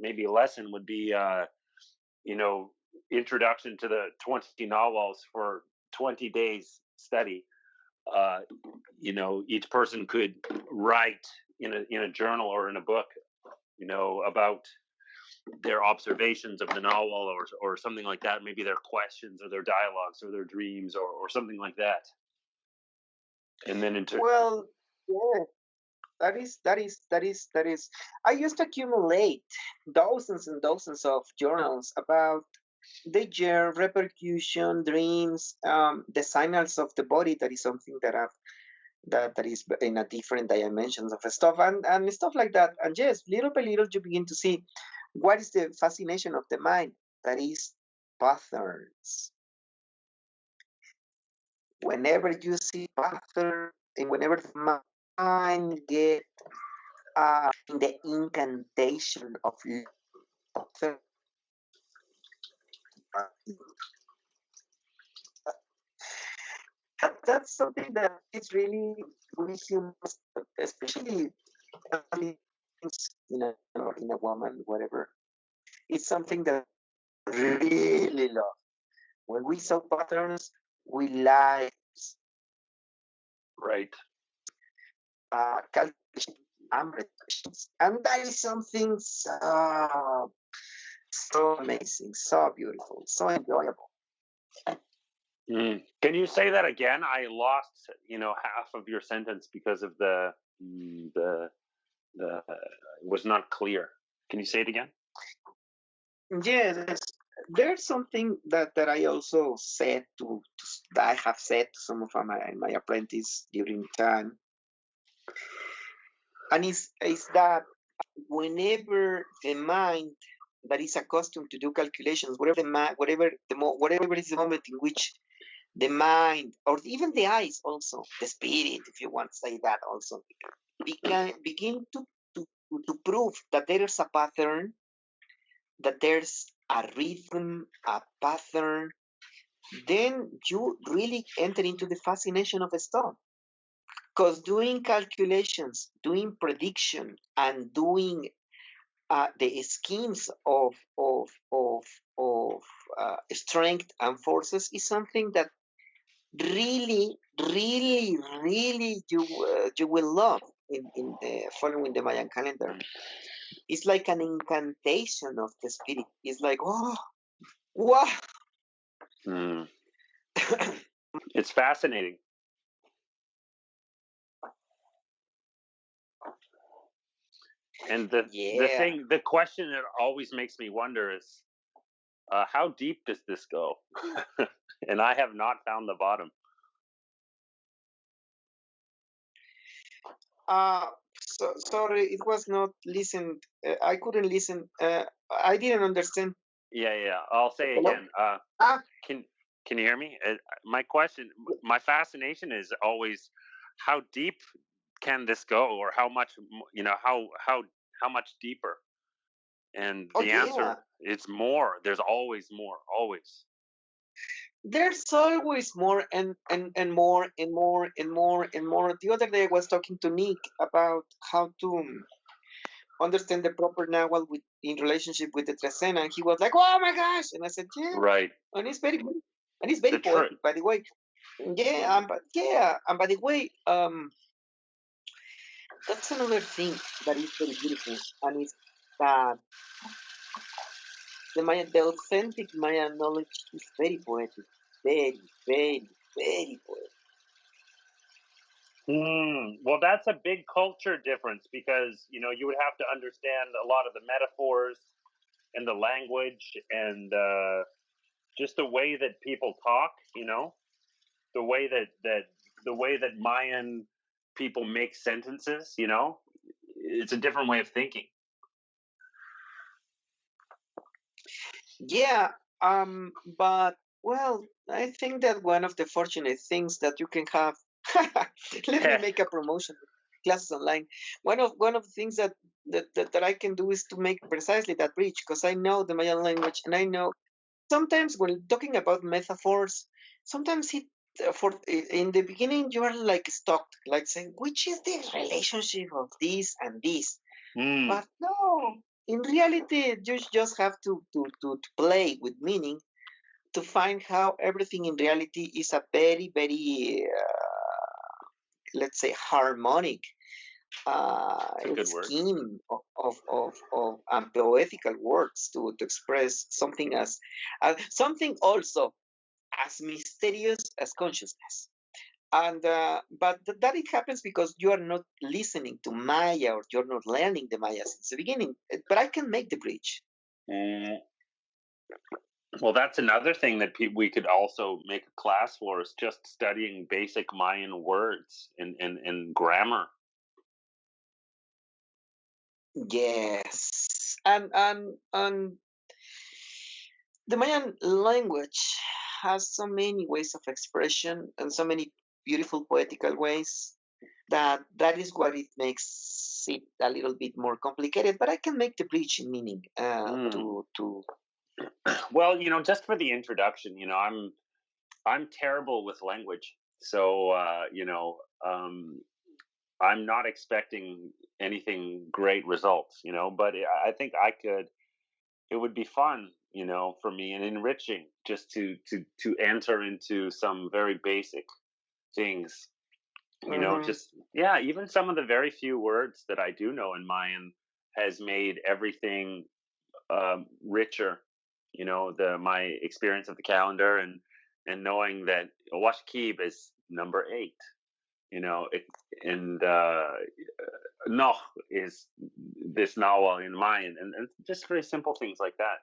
maybe lesson would be, you know introduction to the 20 Nawals for 20 days study. uh each person could write in a journal or in a book, about their observations of the Nawal, or something like that. Maybe their questions or their dialogues or their dreams, or something like that. And then Well, yeah, that is. I used to accumulate dozens and dozens of journals about the year, repercussion, dreams, the signals of the body. That is something that is in a different dimensions of stuff, and stuff like that. And yes, little by little, you begin to see what is the fascination of the mind. That is patterns. whenever you see pattern, and whenever the mind get in the incantation of pattern, that's something that is really we humans, especially in a woman, whatever. It's something that really love. When we saw patterns, we like Right. calculation and predictions, and that is something so amazing, so beautiful, so enjoyable. Can you say that again? I lost, half of your sentence because of the it was not clear. Can you say it again? Yes, there's something that I also said that I have said to some of my apprentices during time, and is that whenever the mind that is accustomed to do calculations, whatever is the moment in which the mind or even the eyes, also the spirit, if you want to say that, also begin to prove that there is a pattern, that there's a rhythm, a pattern, then you really enter into the fascination of the stuff. Because doing calculations, doing prediction, and doing the schemes of strength and forces is something that really, really, really you will love in following the Mayan calendar. It's like an incantation of the spirit. It's like, oh, wow. Mm. It's fascinating. And Yeah. the question that always makes me wonder is, how deep does this go? And I have not found the bottom. Sorry, it was not listened. I couldn't listen. I didn't understand. Yeah, yeah. I'll say Hello? again. Ah, Can can you hear me? My question, my fascination is always, how deep can this go, or how much, how much deeper? And oh the yeah. answer, it's more. There's always more, always. There's always more and more and more and more and more. The other day I was talking to Nick about how to understand the proper Nawal in relationship with the Trecena, and he was like, "Oh my gosh!" And I said, "Yeah," Right. and it's very good, and it's very The truth. poetic, by the way. And by the way, that's another thing that is very beautiful, and it's that the authentic Mayan knowledge is very poetic, very, very, very poetic. Well, that's a big culture difference, because you would have to understand a lot of the metaphors and the language, and just the way that people talk. The way that Mayan people make sentences. It's a different way of thinking. Yeah, but well, I think that one of the fortunate things that you can have, let me make a promotion classes online. One of the things that I can do is to make precisely that bridge, because I know the Mayan language, and I know sometimes when talking about metaphors, sometimes in the beginning you are like stuck, like saying which is the relationship of this and this, Mm, but no, in reality, you just have to play with meaning to find how everything in reality is a very, very, let's say, harmonic it's a good word. scheme of poetical words to express something something also as mysterious as consciousness. And but that it happens because you are not listening to Maya, or you're not learning the Maya since the beginning. But I can make the bridge. Mm, well, that's another thing that we could also make a class for, is just studying basic Mayan words and grammar. Yes, and the Mayan language. has so many ways of expression and so many beautiful poetical ways that is what it makes it a little bit more complicated. But I can make the bridge in meaning Mm. to. Well, just for the introduction, I'm terrible with language, so I'm not expecting anything great results, but I think I could. It would be fun, for me and enriching just to enter into some very basic things. Mhm. Just yeah, even some of the very few words that I do know in Mayan has made everything richer. The my experience of the calendar and knowing that Washkib is number 8. It, and Noh is this Nawal in Mayan, and just very simple things like that.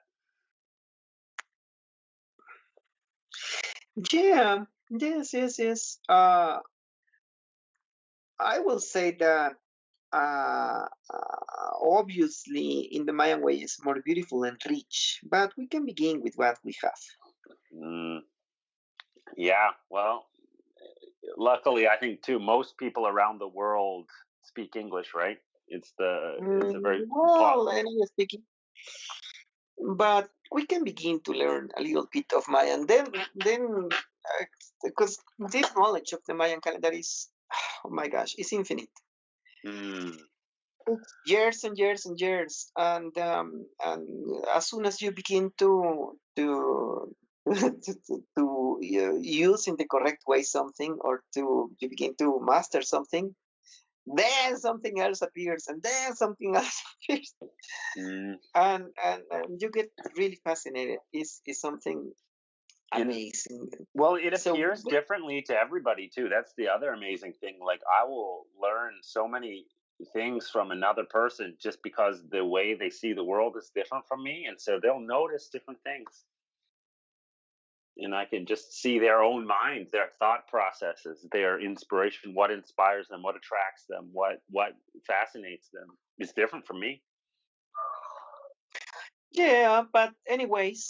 Yeah. Yes. Yes. Yes. I will say that obviously in the Mayan way is more beautiful and rich, but we can begin with what we have. Mm, yeah, well, luckily, I think too most people around the world speak English, right? It's a very Well, anyway speaking, but we can begin to learn a little bit of Mayan. Then, because this knowledge of the Mayan calendar is, oh my gosh, it's infinite. mm, It's years and years and years, and as soon as you begin to use in the correct way something, or to you begin to master something, then something else appears, and then something else appears, mm. and you get really fascinated. Is something And amazing. well, it So appears differently to everybody too. That's the other amazing thing. Like I will learn so many things from another person just because the way they see the world is different from me, and so they'll notice different things. And I can just see their own mind, their thought processes, their inspiration, what inspires them, what attracts them, what fascinates them is different from me. yeah, but anyways,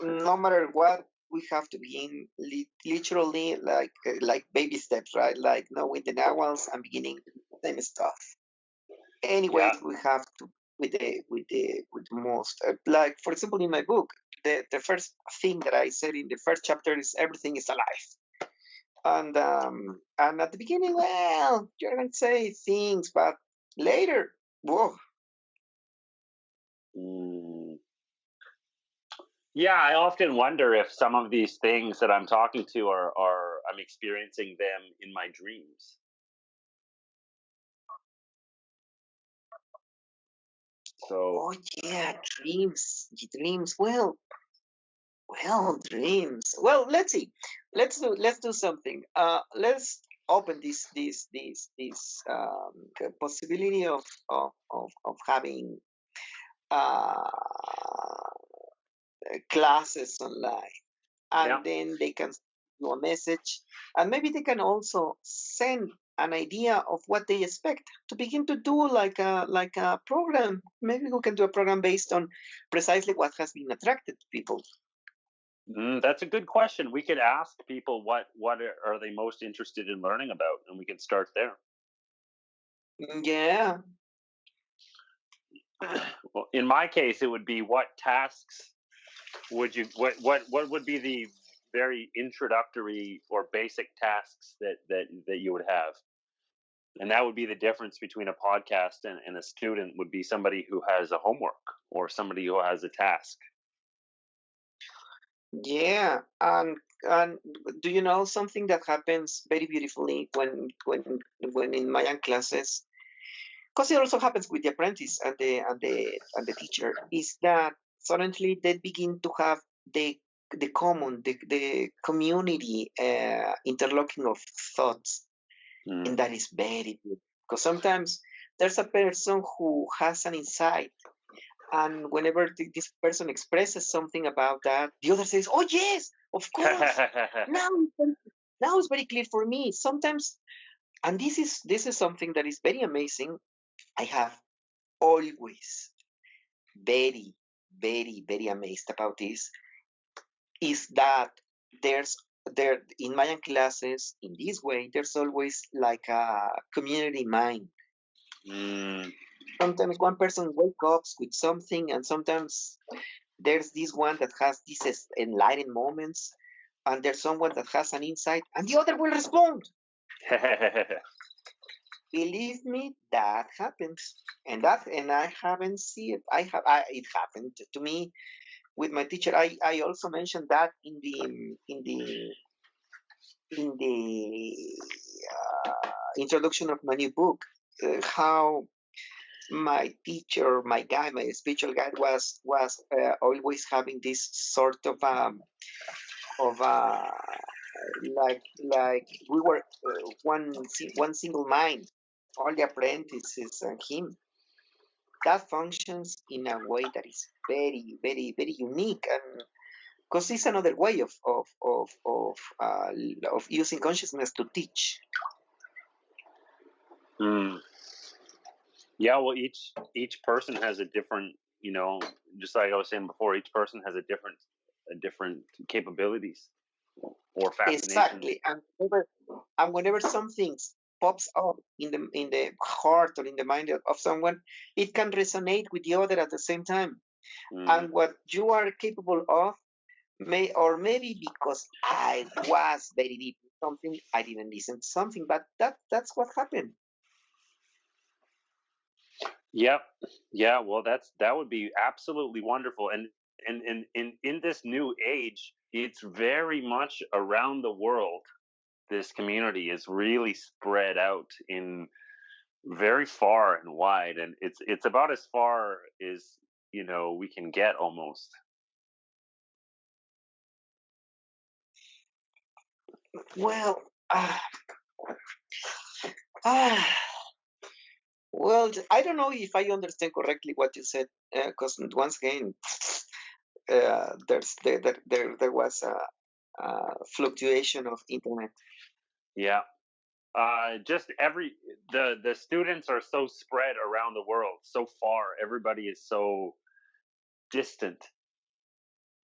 no matter what, we have to begin literally like baby steps, right? Like knowing the Nawals and beginning same stuff. Yeah. Anyways, we have to with the most like for example in my book, the first thing that I said in the first chapter is everything is alive. And at the beginning, well, you're gonna say things, but later, whoa. Mm. Yeah, I often wonder if some of these things that I'm talking to are I'm experiencing them in my dreams. So Oh yeah, dreams. Well, dreams. Well, let's see. Let's do something. Let's open this the possibility of having uh classes online, yeah. and then they can do a message, and maybe they can also send an idea of what they expect to begin to do like a program. Maybe we can do a program based on precisely what has been attracted to people. That's a good question. We could ask people what are they most interested in learning about, and we can start there. Yeah. Well, in my case, it would be what tasks would you what would be the very introductory or basic tasks that you would have, and that would be the difference between a podcast and a student would be somebody who has a homework or somebody who has a task. Yeah, and do you know something that happens very beautifully when in Mayan classes? Because it also happens with the apprentice and the teacher. Is that suddenly they begin to have the community interlocking of thoughts, Mm. and that is very good. Because sometimes there's a person who has an insight, and whenever this person expresses something about that, the other says, "Oh yes, of course." Now, now it's very clear for me. Sometimes, and this is something that is very amazing. I have always very, very, very amazed about this. is that there's there in Mayan classes in this way there's always like a community mind. Mm. Sometimes one person wakes up with something, and sometimes there's this one that has these enlightened moments, and there's someone that has an insight, and the other will respond. Believe me, that happens, and I haven't seen it. It happened to me with my teacher. I also mentioned that in the introduction of my new book, how my teacher, my guy, my spiritual guide was always having this sort of like we were one single mind, all the apprentices and him. That functions in a way that is very, very, very unique, and because it's another way of using consciousness to teach. Mm. Yeah, well, each person has a different, just like I was saying before, each person has a different capabilities or fascinations. Exactly, and whenever something pops up in the heart or in the mind of someone, it can resonate with the other at the same time. Mm. And what you are capable of maybe because I was very deep in something, I didn't listen to something, but that's what happened. Yep. Yeah. Well, that would be absolutely wonderful. And in this new age, it's very much around the world. This community is really spread out in very far and wide, and it's about as far as we can get almost. Well, ah, well, I don't know if I understand correctly what you said, because once again, there was a fluctuation of internet. Yeah. Just the students are so spread around the world, so far. Everybody is so distant.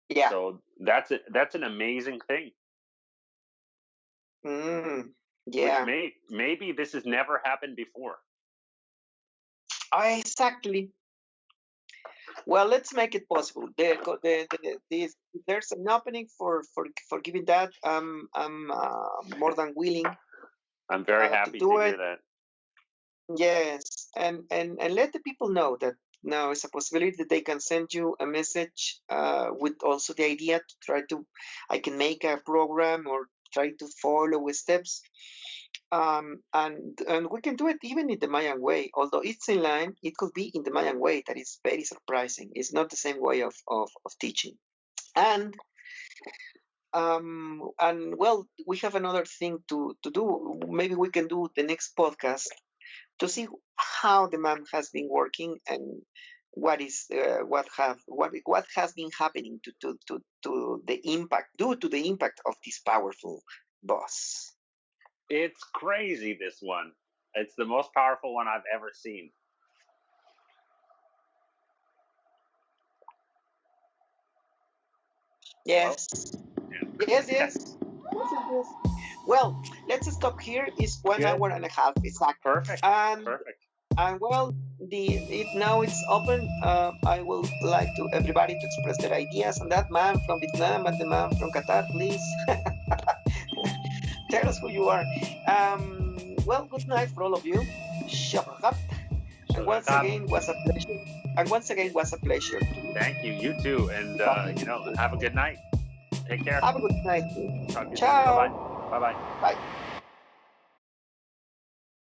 Yeah. So that's an amazing thing. Mm, Which yeah. maybe this has never happened before. Exactly. Well, let's make it possible. There's an opening for giving that. I'm more than willing I'm very to happy to do hear it. that. Yes, and let the people know that now it's a possibility that they can send you a message with also the idea to try to, I can make a program or try to follow with steps, and we can do it even in the Mayan way. Although it's in line, it could be in the Mayan way that is very surprising. It's not the same way of teaching, and well, we have another thing to do. Maybe we can do the next podcast to see how the man has been working and what has been happening to the impact due to the impact of this powerful boss. It's crazy, this one. It's the most powerful one I've ever seen. Hello? Yes, yes, yes, yes, yes, yes. Well, let's stop here. It's one Good. hour and a half exactly, Perfect. and Perfect. well, now it's open. I will like to everybody to express their ideas. And that man from Vietnam and the man from Qatar, please tell us who you are. Well, good night for all of you. Shahab. And once again, was a pleasure. And once again, was a pleasure Thank you. You too. And talk with you. have a good night. Take care. Have a good night. Talk to you soon. Bye bye. Ciao. Bye bye. Bye.